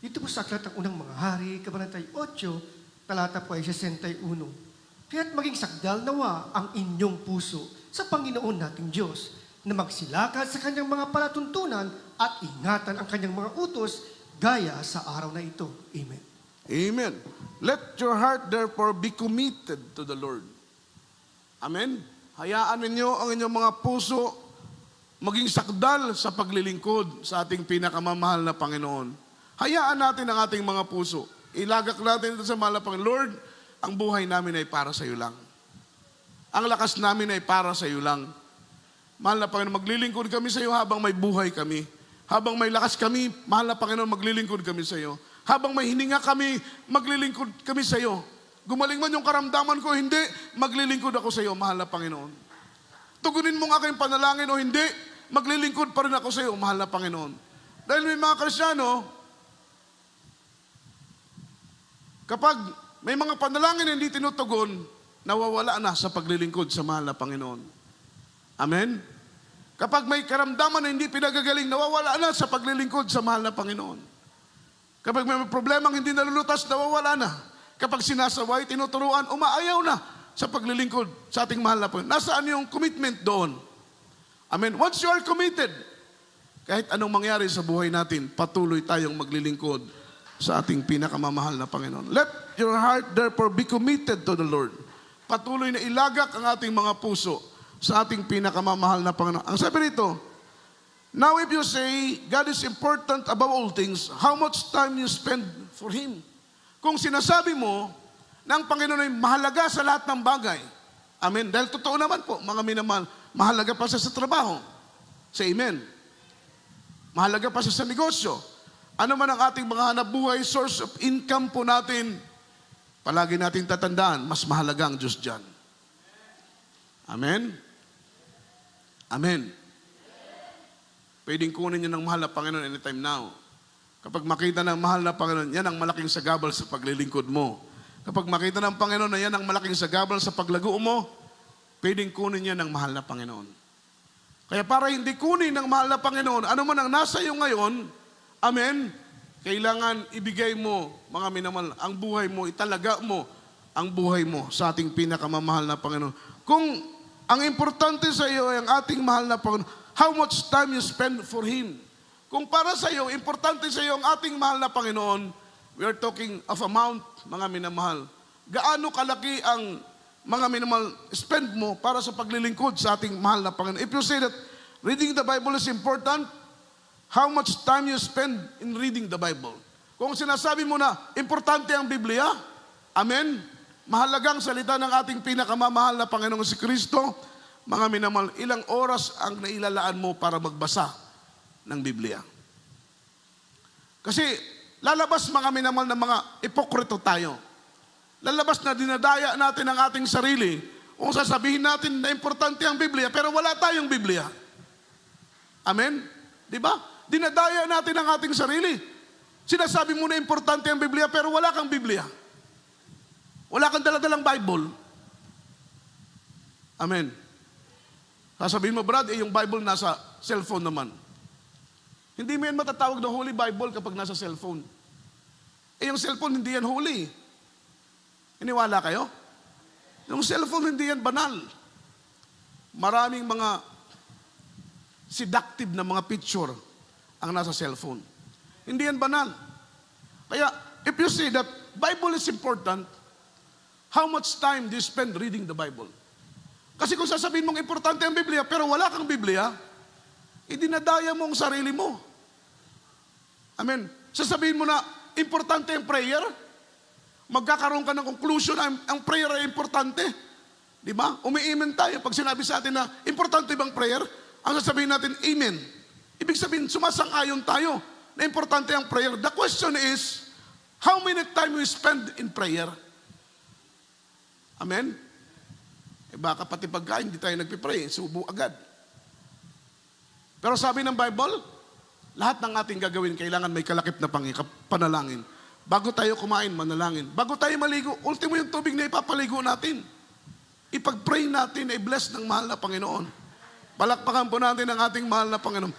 Dito po sa aklat ng unang mga hari, kabanatay 8, talata po ay 61. Kaya't maging sakdal nawa ang inyong puso sa Panginoon nating Diyos, na magsilakad sa kanyang mga palatuntunan at ingatan ang kanyang mga utos gaya sa araw na ito. Amen. Amen. Let your heart therefore be committed to the Lord. Amen. Hayaan ninyo ang inyong mga puso maging sakdal sa paglilingkod sa ating pinakamamahal na Panginoon. Hayaan natin ang ating mga puso. Ilagak natin ito sa mahal na Panginoon. Lord, ang buhay namin ay para sa iyo lang. Ang lakas namin ay para sa iyo lang. Mahal na Panginoon, maglilingkod kami sa iyo habang may buhay kami. Habang may lakas kami, mahal na Panginoon, maglilingkod kami sa iyo. Habang may hininga kami, maglilingkod kami sa iyo. Gumaling man yung karamdaman ko, hindi, maglilingkod ako sa iyo, mahal na Panginoon. Tugunin mo ang aking panalangin o hindi, maglilingkod pa rin ako sa iyo, mahal na Panginoon. Dahil may mga Kristiyano, kapag may mga panalangin na hindi tinutugon, nawawala na sa paglilingkod sa mahal na Panginoon. Amen? Kapag may karamdaman na hindi pinagagaling, nawawala na sa paglilingkod sa mahal na Panginoon. Kapag may problemang hindi nalulutas, nawawala na. Kapag sinasaway, tinuturuan, umaayaw na sa paglilingkod sa ating mahal na Panginoon. Nasaan yung commitment doon? Amen. Once you are committed, kahit anong mangyari sa buhay natin, patuloy tayong maglilingkod sa ating pinakamamahal na Panginoon. Let your heart therefore be committed to the Lord. Patuloy na ilagak ang ating mga puso sa ating pinakamamahal na Panginoon. Ang sabi nito, now if you say God is important above all things, how much time you spend for Him? Kung sinasabi mo na ang Panginoon ay mahalaga sa lahat ng bagay. Amen. Dahil totoo naman po, mga minamahal, mahalaga pa siya sa trabaho. Say amen. Mahalaga pa siya sa negosyo. Ano man ang ating mga hanap buhay, source of income po natin, palagi natin tatandaan, mas mahalaga ang Diyos dyan. Amen? Amen. Pwedeng kunin niyo ng mahal na Panginoon anytime now. Kapag makita ng mahal na Panginoon, yan ang malaking sagabal sa paglilingkod mo. Kapag makita ng Panginoon na yan ang malaking sagabal sa paglago mo, pwedeng kunin niya ng mahal na Panginoon. Kaya para hindi kunin ng mahal na Panginoon, ano man ang nasa iyo ngayon, amen, kailangan ibigay mo, mga minamahal, ang buhay mo, italaga mo ang buhay mo sa ating pinakamamahal na Panginoon. Kung ang importante sa iyo ay ang ating mahal na Panginoon, how much time you spend for Him? Kung para sa iyo, importante sa iyo ang ating mahal na Panginoon, we are talking of amount, mga minamahal. Gaano kalaki ang mga minamahal spend mo para sa paglilingkod sa ating mahal na Panginoon? If you say that reading the Bible is important, how much time you spend in reading the Bible? Kung sinasabi mo na importante ang Biblia, amen, mahalagang salita ng ating pinakamamahal na Panginoong si Kristo, mga minamahal, ilang oras ang nailalaan mo para magbasa ng Biblia? Kasi lalabas, mga minamahal, na mga ipokrito tayo. Lalabas na dinadaya natin ang ating sarili kung sasabihin natin na importante ang Biblia pero wala tayong Biblia. Amen? Di ba? Dinadaya natin ang ating sarili. Sinasabi mo na importante ang Biblia pero wala kang Biblia. Wala kang daladalang Bible. Amen. Sasabihin mo, Brad, yung Bible nasa cellphone naman. Hindi mo yan matatawag na Holy Bible kapag nasa cellphone. Yung cellphone, hindi yan holy. Iniwala kayo? Yung cellphone, hindi yan banal. Maraming mga seductive na mga picture ang nasa cellphone. Hindi yan banal. Kaya, if you say that Bible is important, how much time do you spend reading the Bible? Kasi kung sasabihin mong importante ang Biblia, pero wala kang Biblia, idinadaya mo ang sarili mo. Amen. Sasabihin mo na, importante ang prayer? Magkakaroon ka ng conclusion na ang prayer ay importante. Di ba? Umi-amen tayo pag sinabi sa atin na, importante bang prayer? Ang sasabihin natin, amen. Ibig sabihin, sumasang-ayon tayo na importante ang prayer. The question is, how many time we spend in prayer? Amen? Baka pati pagkain, hindi tayo nagpipray, subo agad. Pero sabi ng Bible, lahat ng ating gagawin, kailangan may kalakip na panalangin. Bago tayo kumain, manalangin. Bago tayo maligo, ultimo yung tubig na ipapaligo natin. Ipag-pray natin, i-bless ng mahal na Panginoon. Palakpakan po natin ang ating mahal na Panginoon.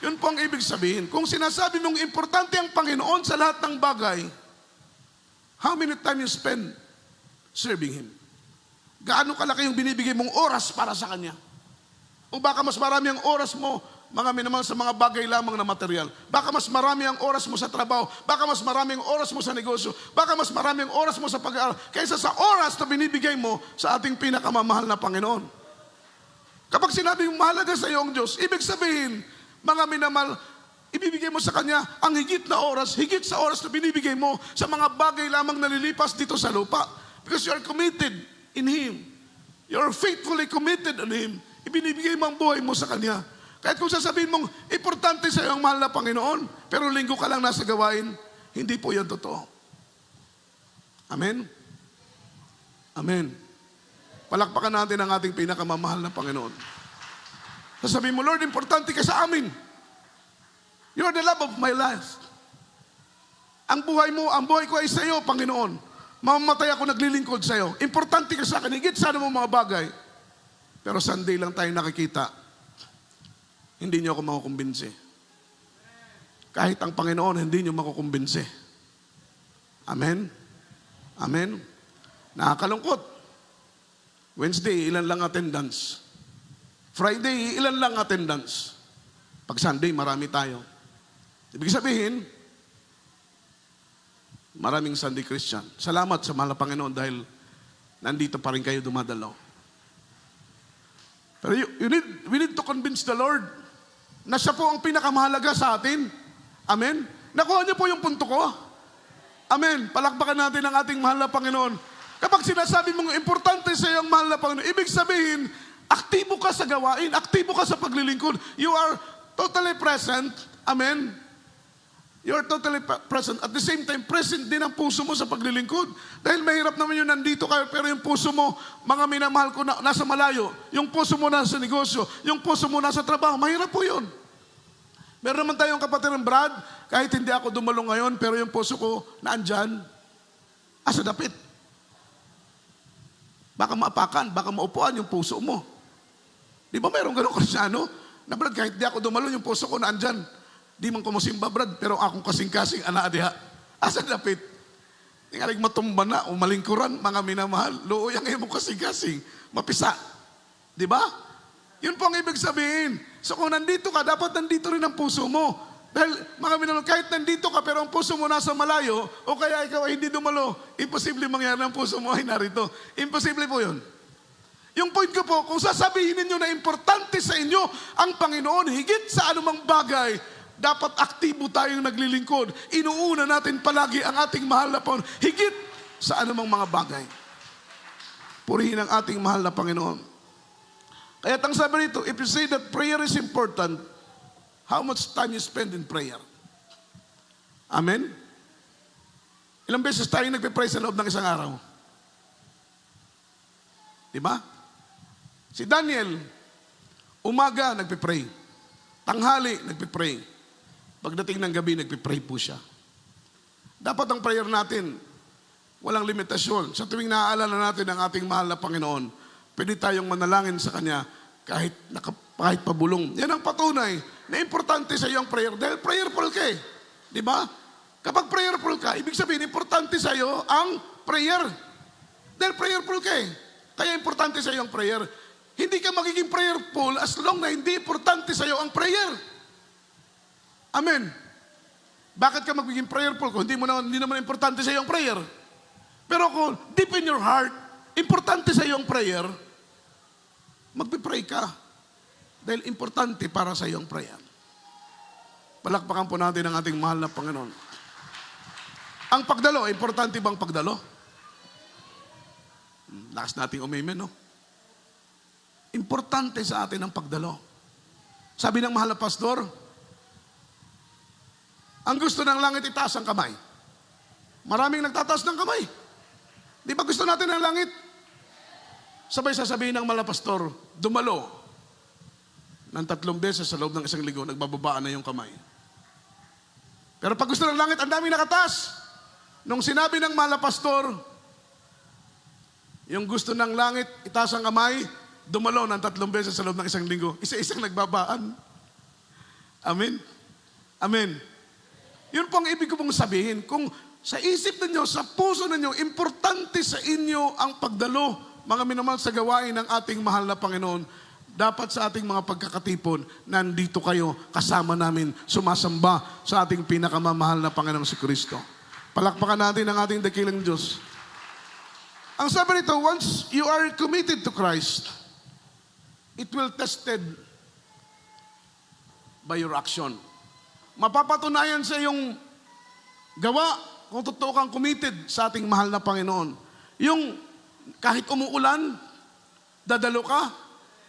Yun po ang ibig sabihin. Kung sinasabi mong importante ang Panginoon sa lahat ng bagay, how many time you spend serving Him? Gaano kalaki yung binibigay mong oras para sa Kanya? O baka mas marami ang oras mo, mga minamahal, sa mga bagay lamang na material. Baka mas marami ang oras mo sa trabaho. Baka mas marami ang oras mo sa negosyo. Baka mas marami ang oras mo sa pag-aaral. Kaysa sa oras na binibigay mo sa ating pinakamamahal na Panginoon. Kapag sinabing mahalaga sa iyo ang Diyos, ibig sabihin, mga minamahal, ibibigay mo sa Kanya ang higit na oras, higit sa oras na binibigay mo sa mga bagay lamang na nalilipas dito sa lupa. Because you are committed in Him. You are faithfully committed in Him. Ibinibigay mo ang buhay mo sa Kanya. Kahit kung sasabihin mong, importante sa iyo ang mahal na Panginoon, pero linggo ka lang nasa gawain, hindi po yan totoo. Amen? Amen. Palakpakan natin ang ating pinakamamahal na Panginoon. Sasabihin mo, Lord, importante ka sa amin. You are the love of my life. Ang buhay mo, ang buhay ko ay sa iyo, Panginoon. Mamamatay ako naglilingkod sa iyo. Importante ka sa akin, higit sa ano mo mga bagay. Pero Sunday lang tayo nakikita, hindi niyo ako makukumbinsi. Kahit ang Panginoon, hindi niyo makukumbinsi. Amen? Amen? Nakakalungkot. Wednesday, ilan lang attendance. Friday, ilan lang attendance. Pag Sunday, marami tayo. Ibig sabihin, maraming Sunday Christian. Salamat sa mahal na Panginoon dahil nandito pa rin kayo dumadalaw. Pero we need to convince the Lord na siya po ang pinakamahalaga sa atin. Amen? Nakuha niyo po yung punto ko? Amen. Palakpakan natin ang ating mahal na Panginoon. Kapag sinasabi mong importante sa iyo ang mahal na Panginoon, ibig sabihin, aktibo ka sa gawain, aktibo ka sa paglilingkod. You are totally present. Amen? You are totally present. At the same time, present din ang puso mo sa paglilingkod. Dahil mahirap naman yun, nandito kayo, pero yung puso mo, mga minamahal ko, nasa malayo. Yung puso mo nasa negosyo. Yung puso mo nasa trabaho. Mahirap po yun. Meron naman tayong kapatid ng Brad, kahit hindi ako dumalo ngayon, pero yung puso ko naandyan, asa dapit. Baka maapakan, baka maupuan yung puso mo. Di ba mayroong ganun Kristyano? Na Brad, kahit di ako dumalo, yung puso ko naandyan. Di man ko musimba, Brad, pero akong kasing-kasing anaadiha. Asa dapit. Tingalig matumba na, umalingkuran, mga minamahal. Looy ang imo kasing-kasing. Mapisa. Di ba? Yun po ang ibig sabihin. So kung nandito ka, dapat nandito rin ang puso mo. Dahil mga minamahal, kahit nandito ka, pero ang puso mo nasa malayo, o kaya ikaw ay hindi dumalo, imposible mangyari ang puso mo ay narito. Imposible po yun. Yung point ko po, kung sasabihin ninyo na importante sa inyo ang Panginoon, higit sa anumang bagay, dapat aktibo tayong naglilingkod. Inuuna natin palagi ang ating mahal na Panginoon, higit sa anumang mga bagay. Purihin ang ating mahal na Panginoon. Kaya ang sabi rito, if you say that prayer is important, how much time you spend in prayer? Amen? Ilang beses tayo nagpe-pray sa loob ng isang araw? Diba? Si Daniel, umaga nagpe-pray. Tanghali nagpe-pray. Pagdating ng gabi, nagpe-pray po siya. Dapat ang prayer natin, walang limitasyon. Sa tuwing naaalala natin ang ating mahal na Panginoon, pwede tayong manalangin sa Kanya kahit pabulong. Yan ang patunay na importante sa iyo ang prayer. Dahil prayerful ka eh. Di ba? Kapag prayerful ka, ibig sabihin, importante sa iyo ang prayer. Dahil prayerful ka eh. Kaya importante sa iyo ang prayer. Hindi ka magiging prayerful as long na hindi importante sa iyo ang prayer. Amen. Bakit ka magiging prayerful kung hindi naman importante sa iyo ang prayer? Pero kung deep in your heart, importante sa iyo ang prayer, magpipray ka. Dahil importante para sa iyo ang prayer. Palakpakan po natin ang ating mahal na Panginoon. Ang pagdalo, importante bang pagdalo? Lakas nating umimen, no? Importante sa atin ang pagdalo. Sabi ng mahal na pastor, ang gusto ng langit itaas ang kamay. Maraming nagtataas ng kamay. Di ba gusto natin ang langit? Sabay sasabihin ng mahal na pastor, dumalo ng 3 beses sa loob ng 1 linggo, nagbababaan na yung kamay. Pero pag gusto ng langit, ang daming nakataas. Nung sinabi ng mahal na pastor, yung gusto ng langit, itaas ang kamay, dumalo ng 3 beses sa loob ng 1 linggo. Isa-isang nagbabaan. Amen? Amen. Yun po ang ibig ko pong sabihin. Kung sa isip ninyo, sa puso ninyo, importante sa inyo ang pagdalo, mga minamahal sa gawain ng ating mahal na Panginoon, dapat sa ating mga pagkakatipon, nandito kayo, kasama namin, sumasamba sa ating pinakamamahal na Panginoong si Kristo. Palakpakan natin ang ating dakilang Diyos. Ang sabi nito, once you are committed to Christ, it will tested by your action. Mapapatunayan sa iyong gawa kung totoo kang committed sa ating mahal na Panginoon. Yung kahit umuulan, dadalo ka.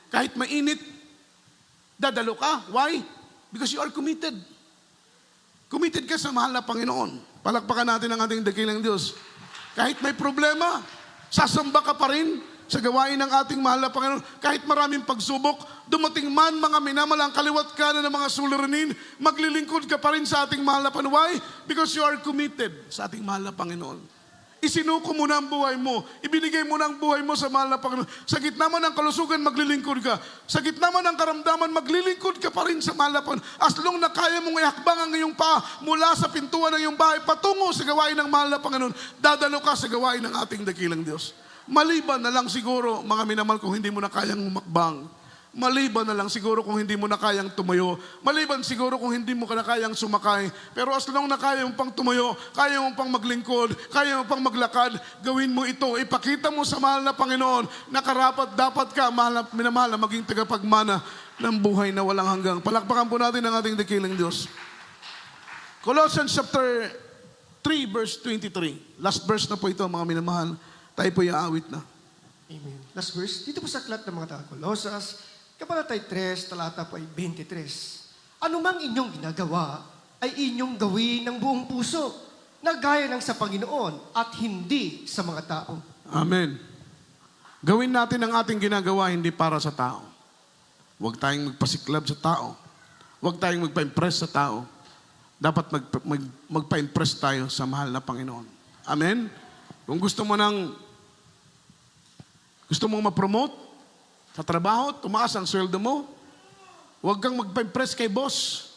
Kahit mainit, dadalo ka. Why? Because you are committed. Committed ka sa mahal na Panginoon. Palakpakan natin ang ating dakilang Diyos. Kahit may problema, sasamba ka pa rin sa gawain ng ating mahal na Panginoon. Kahit maraming pagsubok, dumating man mga minamalang kaliwat kanan ng mga suliranin, maglilingkod ka pa rin sa ating mahal na Panginoon. Why? Because you are committed sa ating mahal na Panginoon. Isinuko mo na ang buhay mo. Ibinigay mo na ang buhay mo sa mahal na Panginoon. Sa gitna man ng kalusugan, maglilingkod ka. Sa gitna man ng karamdaman, maglilingkod ka pa rin sa mahal na Panginoon. As long na kaya mong ihakbang ang iyong paa mula sa pintuan ng iyong bahay patungo sa gawain ng mahal na Panginoon, dadalo ka sa gawain ng ating dakilang Diyos. Maliban na lang siguro, mga minamahal, kung hindi mo na kayang umakbang. Maliban na lang siguro kung hindi mo na kayang tumayo. Maliban siguro kung hindi mo na kayang sumakay. Pero as long na kaya mo pang tumayo, kaya mo pang maglingkod, kaya mo pang maglakad, gawin mo ito. Ipakita mo sa mahal na Panginoon na karapat dapat ka, mahal na minamahal, na maging tagapagmana ng buhay na walang hanggang. Palakpakan po natin ang ating dakilang Diyos. Colossians chapter 3 verse 23. Last verse na po ito, mga minamahal. Tayo po iaawit na. Amen. Last verse, dito po sa aklat ng mga taga-Kolosas, Kabanatay 3, talata po ay 23. Ano mang inyong ginagawa, ay inyong gawin ng buong puso, na gaya ng sa Panginoon at hindi sa mga tao. Amen. Gawin natin ang ating ginagawa hindi para sa tao. Huwag tayong magpasiklab sa tao. Huwag tayong magpa-impress sa tao. Dapat magpa-impress tayo sa mahal na Panginoon. Amen? Kung gusto mong ma-promote sa trabaho, tumaas ang sweldo mo, huwag kang magpa-impress kay boss.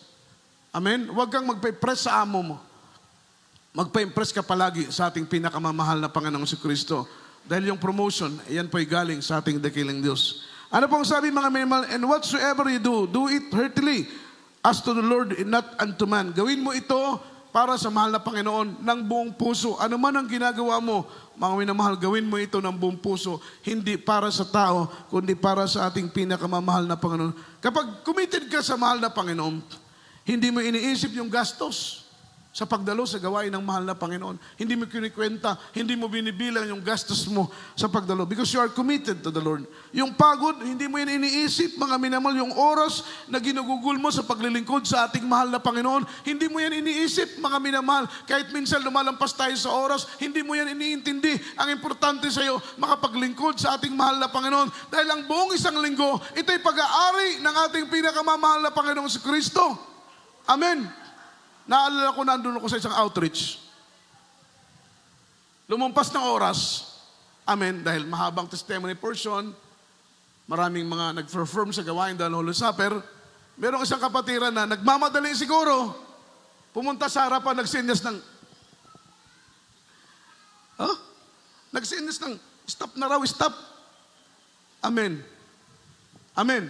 Amen? Huwag kang magpa-impress sa amo mo. Magpa-impress ka palagi sa ating pinakamamahal na Panginoong si Kristo. Dahil yung promotion, yan po'y galing sa ating dakilang Diyos. Ano pong sabi mga minamahal? And whatsoever you do, do it heartily, as to the Lord and not unto man. Gawin mo ito para sa mahal na Panginoon ng buong puso. Ano man ang ginagawa mo, mga minamahal, gawin mo ito ng buong puso. Hindi para sa tao, kundi para sa ating pinakamamahal na Panginoon. Kapag committed ka sa mahal na Panginoon, hindi mo iniisip yung gastos sa pagdalo sa gawain ng mahal na Panginoon. Hindi mo kinikwenta, hindi mo binibilang yung gastos mo sa pagdalo because you are committed to the Lord. Yung pagod, hindi mo yan iniisip, mga minamahal, yung oras na ginugugol mo sa paglilingkod sa ating mahal na Panginoon, hindi mo yan iniisip, mga minamahal. Kahit minsan lumalampas tayo sa oras, hindi mo yan iniintindi. Ang importante sa iyo, makapaglingkod sa ating mahal na Panginoon. Dahil ang buong isang linggo, ito'y pag-aari ng ating pinakamamahal na Panginoong si Kristo. Amen. Naalala ko, nandun ako sa isang outreach. Lumampas ng oras, amen, dahil mahabang testimony portion, maraming mga nag-perform sa gawain dahil Holy Supper, merong isang kapatiran na nagmamadali siguro, pumunta sa harapan, nagsinyas ng, nagsinyas ng, stop na raw, stop. Amen. Amen.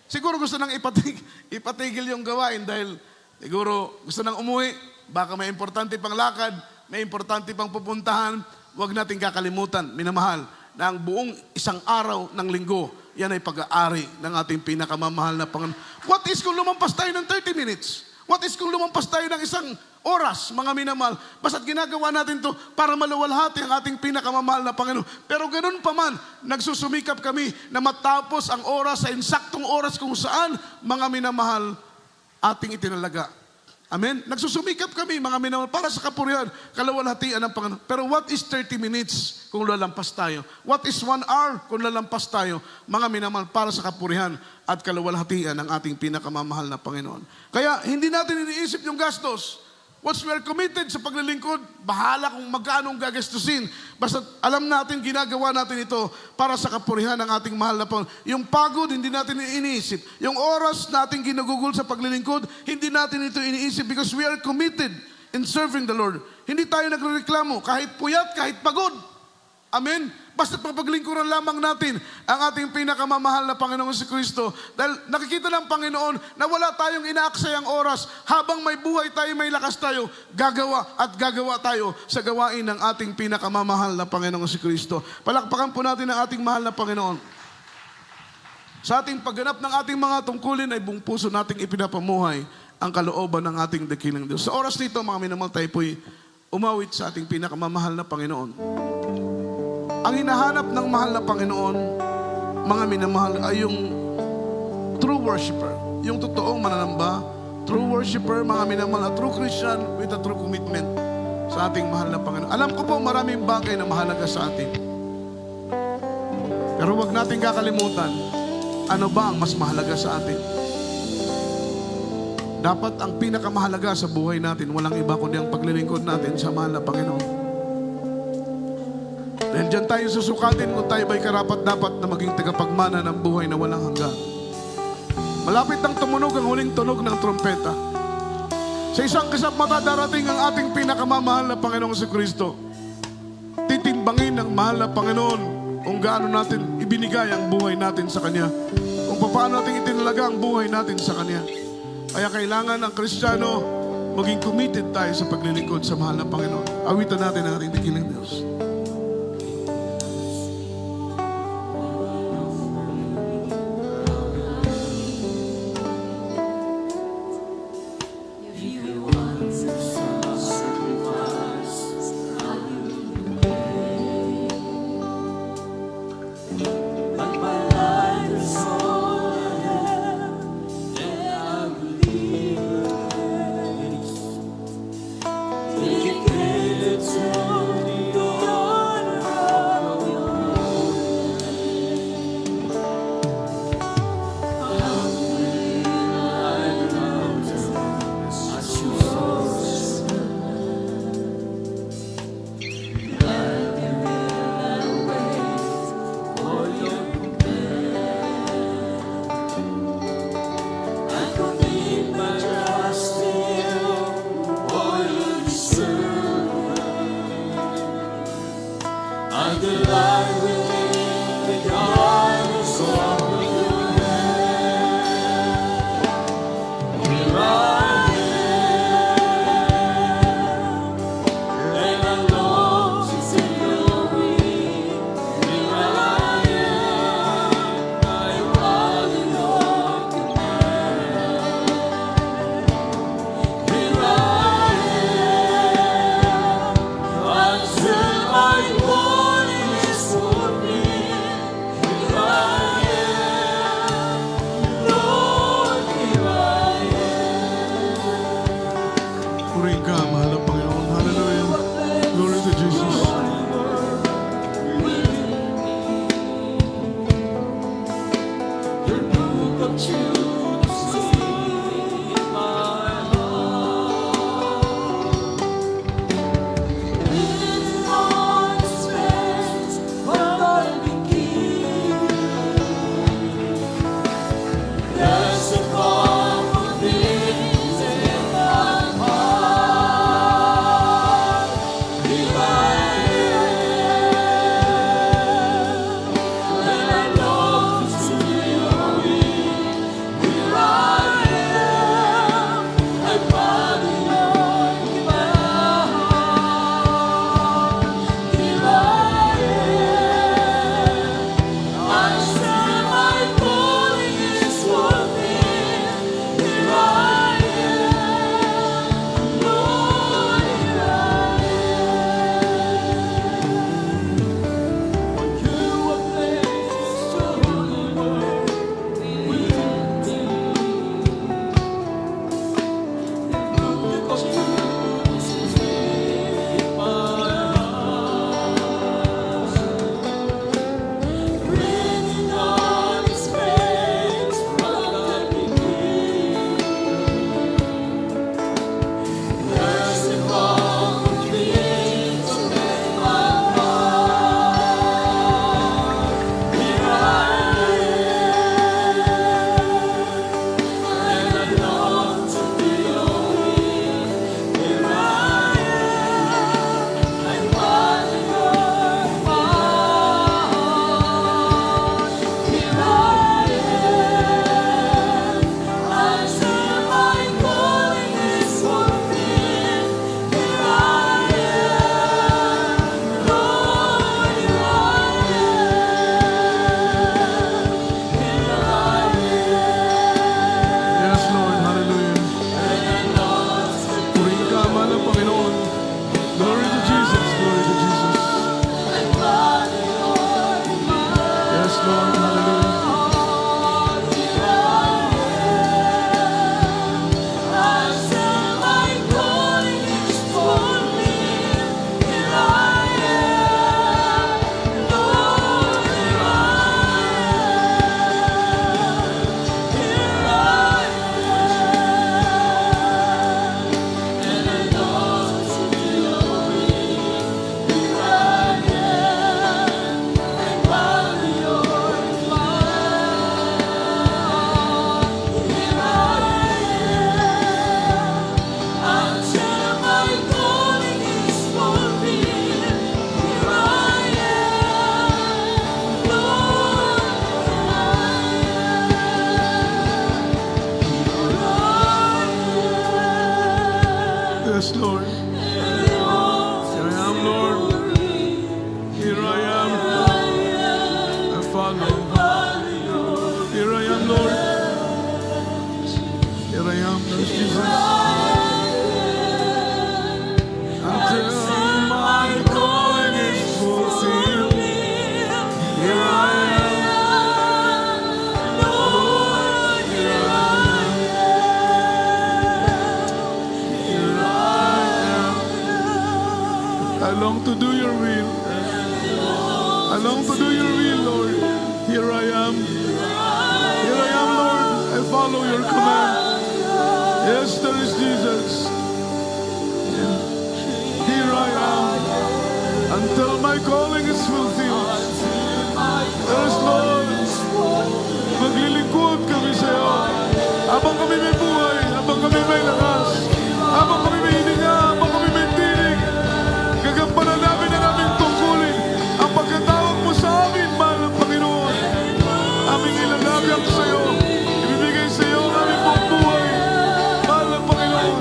Siguro gusto nang ipatigil yung gawain dahil siguro gusto nang umuwi, baka may importante pang lakad, may importante pang pupuntahan, huwag natin kakalimutan, minamahal, na ang buong isang araw ng linggo, yan ay pag-aari ng ating pinakamamahal na Panginoon. What is kung lumampas tayo ng 30 minutes? What is kung lumampas tayo ng isang oras, mga minamahal? Basta't ginagawa natin to para maluwalhati ang ating pinakamamahal na Panginoon. Pero ganun pa man, nagsusumikap kami na matapos ang oras sa insaktong oras kung saan, mga minamahal, ating itinalaga. Amen? Nagsusumikap kami, mga minamahal, para sa kapurihan, kalawalhatian ng Panginoon. Pero what is 30 minutes kung lalampas tayo? What is 1 hour kung lalampas tayo, mga minamahal, para sa kapurihan at kalawalhatian ng ating pinakamamahal na Panginoon? Kaya hindi natin iniisip yung gastos. Once we are committed sa paglilingkod, bahala kung magkano ang gagastusin. Basta alam natin, ginagawa natin ito para sa kapurihan ng ating mahal na Panginoon. Yung pagod, hindi natin iniisip. Yung oras natin ginugugol sa paglilingkod, hindi natin ito iniisip because we are committed in serving the Lord. Hindi tayo nagrereklamo, kahit puyat, kahit pagod. Amen? Basta papaglingkuran lamang natin ang ating pinakamamahal na Panginoong Jesucristo. Dahil nakikita ng Panginoon na wala tayong inaaksayang oras. Habang may buhay tayo, may lakas tayo, gagawa tayo sa gawain ng ating pinakamamahal na Panginoong Jesucristo. Palakpakan po natin ang ating mahal na Panginoon. Sa ating pagganap ng ating mga tungkulin ay buong puso nating ipinapamuhay ang kalooban ng ating dakilang Diyos. Sa oras nito, mga minamahal, tayo po'y umawit sa ating pinakamamahal na Panginoon. Ang hinahanap ng mahal na Panginoon, mga minamahal, ay yung true worshiper. Yung totoong mananamba, true worshiper, mga minamahal, a true Christian with a true commitment sa ating mahal na Panginoon. Alam ko po maraming bagay na mahalaga sa atin. Pero huwag natin kakalimutan, ano ba ang mas mahalaga sa atin? Dapat ang pinakamahalaga sa buhay natin, walang iba kundi ang paglilingkod natin sa mahal na Panginoon. Dahil dyan tayo susukatin kung tayo ba'y karapat-dapat na maging tagapagmana ng buhay na walang hanggan. Malapit nang tumunog ang huling tunog ng trompeta. Sa isang kasap mata darating ang ating pinakamamahal na Panginoong Jesucristo. Titimbangin ng mahal na Panginoon kung gaano natin ibinigay ang buhay natin sa Kanya. Kung paano natin itinalaga ang buhay natin sa Kanya. Kaya kailangan ang Kristiyano maging committed tayo sa paglilingkod sa mahal na Panginoon. Awitan natin ang ating dakilang Diyos. Dedicated to Lord Jesus. Until my calling is fulfilled, here I am. Lord, here I am. Here I am. I long to do your will. I long to do your will, Lord. Here I am. Here I am, Lord. I follow your command. Yes, there is Jesus. Here I am. Until my calling is fulfilled. Yes, Lord. Maglilingkod kami sa iyo. Habang kami may buhay, habang kami may lakas, habang kami may hininga, habang kami may tinig, gagampanan namin ang aming tungkulin. Ang pagkatawag mo sa amin, mahal ng Panginoon. Aming ilalagak sa iyo. Ibibigay sa iyo ang aming buong buhay. Mahal ng Panginoon.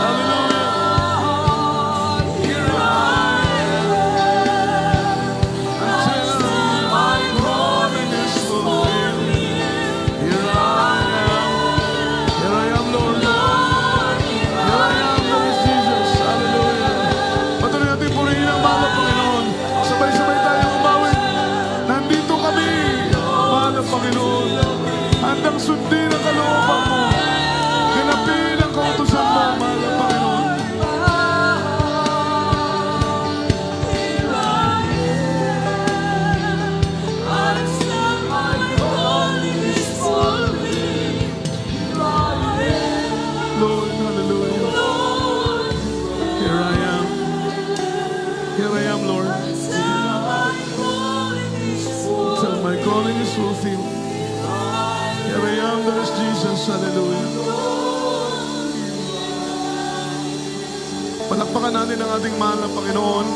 Hallelujah. Here I am. Until my calling is fulfilled. Here I am. Here I am, Lord. Here I am, Lord is Jesus. Hallelujah. Patuloy natin purihin ang mahal ng Panginoon. Sabay-sabay tayong umawit. Nandito kami, mahal ng Panginoon. Handang sundin ang kalooban mo. Ganapin ang kautusan mo, mahal ng Panginoon. Lord, hallelujah. Here I am. Here I am, Lord. Till my calling is fulfilled. Here I am, there is Jesus. Hallelujah. Palakpakan natin ang ating mahal na Panginoon.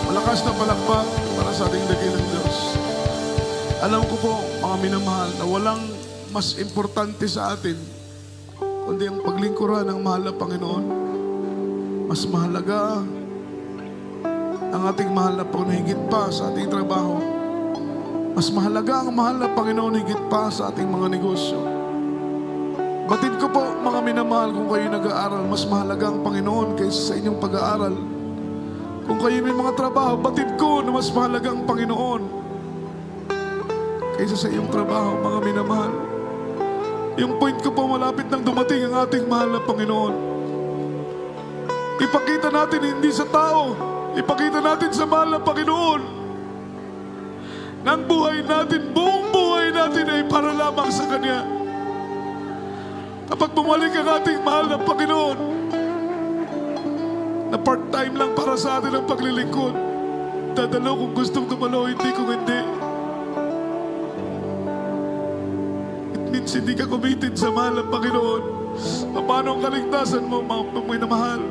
Malakas na palakpak para sa ating dakilang Diyos. Alam ko po, mga minamahal, na walang mas importante sa atin kundi ang paglingkuran ng mahal na Panginoon. Mas mahalaga ang ating mahal na Panginoon higit pa sa ating trabaho. Mas mahalaga ang mahal na Panginoon higit pa sa ating mga negosyo. Batid ko po, mga minamahal, kung kayo nag-aaral, mas mahalaga ang Panginoon kaysa sa inyong pag-aaral. Kung kayo may mga trabaho, batid ko na mas mahalaga ang Panginoon kaysa sa iyong trabaho, mga minamahal. Yung point ko po, malapit nang dumating ang ating mahal na Panginoon. Ipakita natin hindi sa tao, ipakita natin sa mahal na Panginoon na ang buhay natin, buong buhay natin ay para lamang sa Kanya. Kapag bumalik ang ating mahal na Panginoon, na part-time lang para sa atin ang paglilingkod, dadalo kung gustong dumalo, hindi kung hindi. It means hindi ka committed sa mahal ng Panginoon. Paano ang kaligtasan mo, mga minamahal?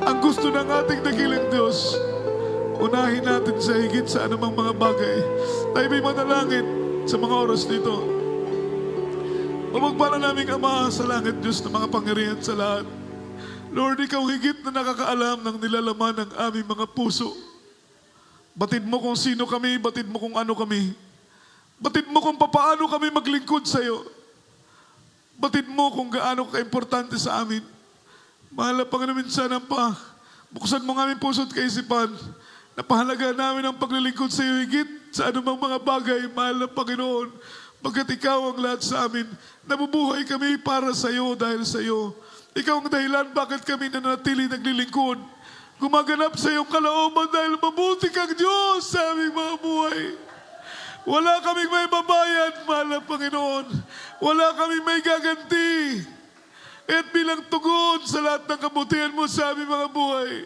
Ang gusto ng ating dakilang Diyos, unahin natin sa higit sa anumang mga bagay. Tayo may manalangin sa mga oras nito. Mapagpala naming Ama sa langit, Diyos na mga pangyarihan sa lahat. Lord, Ikaw higit na nakakaalam ng nilalaman ng aming mga puso. Batid mo kung sino kami, batid mo kung ano kami. Batid mo kung papaano kami maglingkod sa iyo. Batid mo kung gaano ka-importante sa amin. Mahal na Panginoon, minsan pa, buksan mo ng aming puso at kaisipan. Napahalaga namin ang paglilingkod sa iyo higit sa anumang mga bagay, mahal na Panginoon. Pagkat Ikaw ang lahat sa amin, nabubuhay kami para sa iyo dahil sa iyo. Ikaw ang dahilan bakit kami nanatili naglilingkod. Gumaganap sa iyong kalooban dahil mabuti kang Diyos sa aming mga buhay. Wala kaming may babayad, mahal na Panginoon. Wala kaming may gaganti. At bilang tugon sa lahat ng kabutihan mo sa aming mga buhay,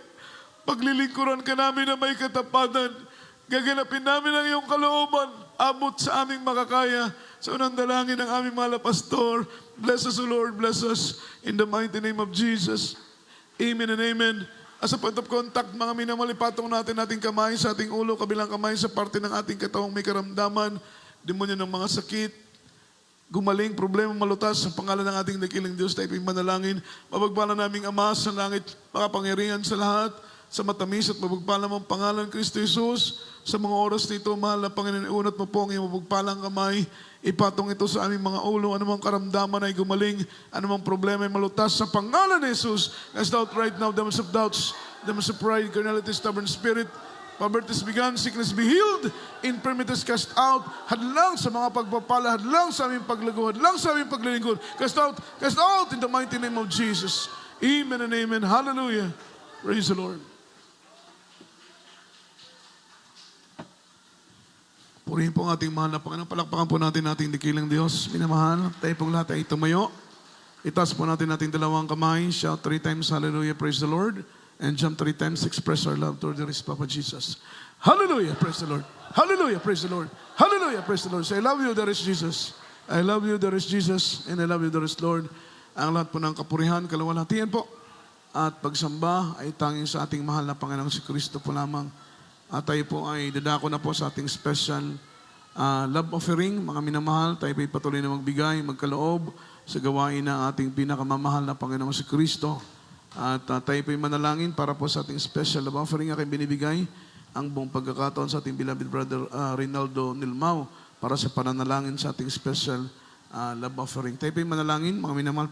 paglilingkuran ka namin na may katapatan, gaganapin namin ang iyong kalooban, abot sa aming makakaya. Sa unang dalangin ng aming mahal na pastor, bless us, O Lord, bless us in the mighty name of Jesus. Amen and amen. As a point of contact, mga minamalipatong natin ating kamay sa ating ulo, kabilang kamay sa parte ng ating katawang may karamdaman, demonyo ng mga sakit, gumaling, problema, malutas, sa pangalan ng ating dakilang Diyos, tayo manalangin. Mapagpala naming Ama sa langit, makapangyarihan sa lahat, sa matamis at mapagpalang mong pangalan, Kristo Jesus. Sa mga oras nito, mahal na Panginoon, iunat mo po ang iyong mapagpalang kamay. Ipatong ito sa aming mga ulo. Anumang karamdaman ay gumaling. Anumang problema ay malutas sa pangalan ni Jesus. Cast out right now, demons of doubts, demons of pride, carnality, stubborn spirit. Poverty is begun, sickness be healed, infirmities cast out, hadlang sa mga pagpapala, hadlang sa aming paglago, hadlang sa aming paglilingkod. Cast out in the mighty name of Jesus. Amen and amen. Hallelujah. Praise the Lord. Purihin po ang ating mahal na Panginoon. Palakpakan po natin ating dikilang Diyos. Minamahal, tayo pong lahat ay tumayo. Itaas po natin ating dalawang kamay. Shout 3 times, hallelujah, praise the Lord. And jump 3 times, express our love toward the rest, Papa Jesus. Hallelujah, praise the Lord. Hallelujah, praise the Lord. Hallelujah, praise the Lord. Say, I love you, there is Jesus. I love you, there is Jesus. And I love you, there is Lord. Ang lahat po ng kapurihan, kalawalhatian po. At pagsamba ay tanging sa ating mahal na Panginoong si Kristo po lamang. At tayo po ay dadako na po sa ating special love offering. Mga minamahal, tayo po ay patuloy na magbigay, magkaloob sa gawain ng ating pinakamamahal na Panginoong si Kristo. At tayo po ay manalangin para po sa ating special love offering aking binibigay ang buong pagkakataon sa ating beloved brother Rinaldo Nilmao para sa pananalangin sa ating special love offering. Tayo po ay manalangin, mga minamahal,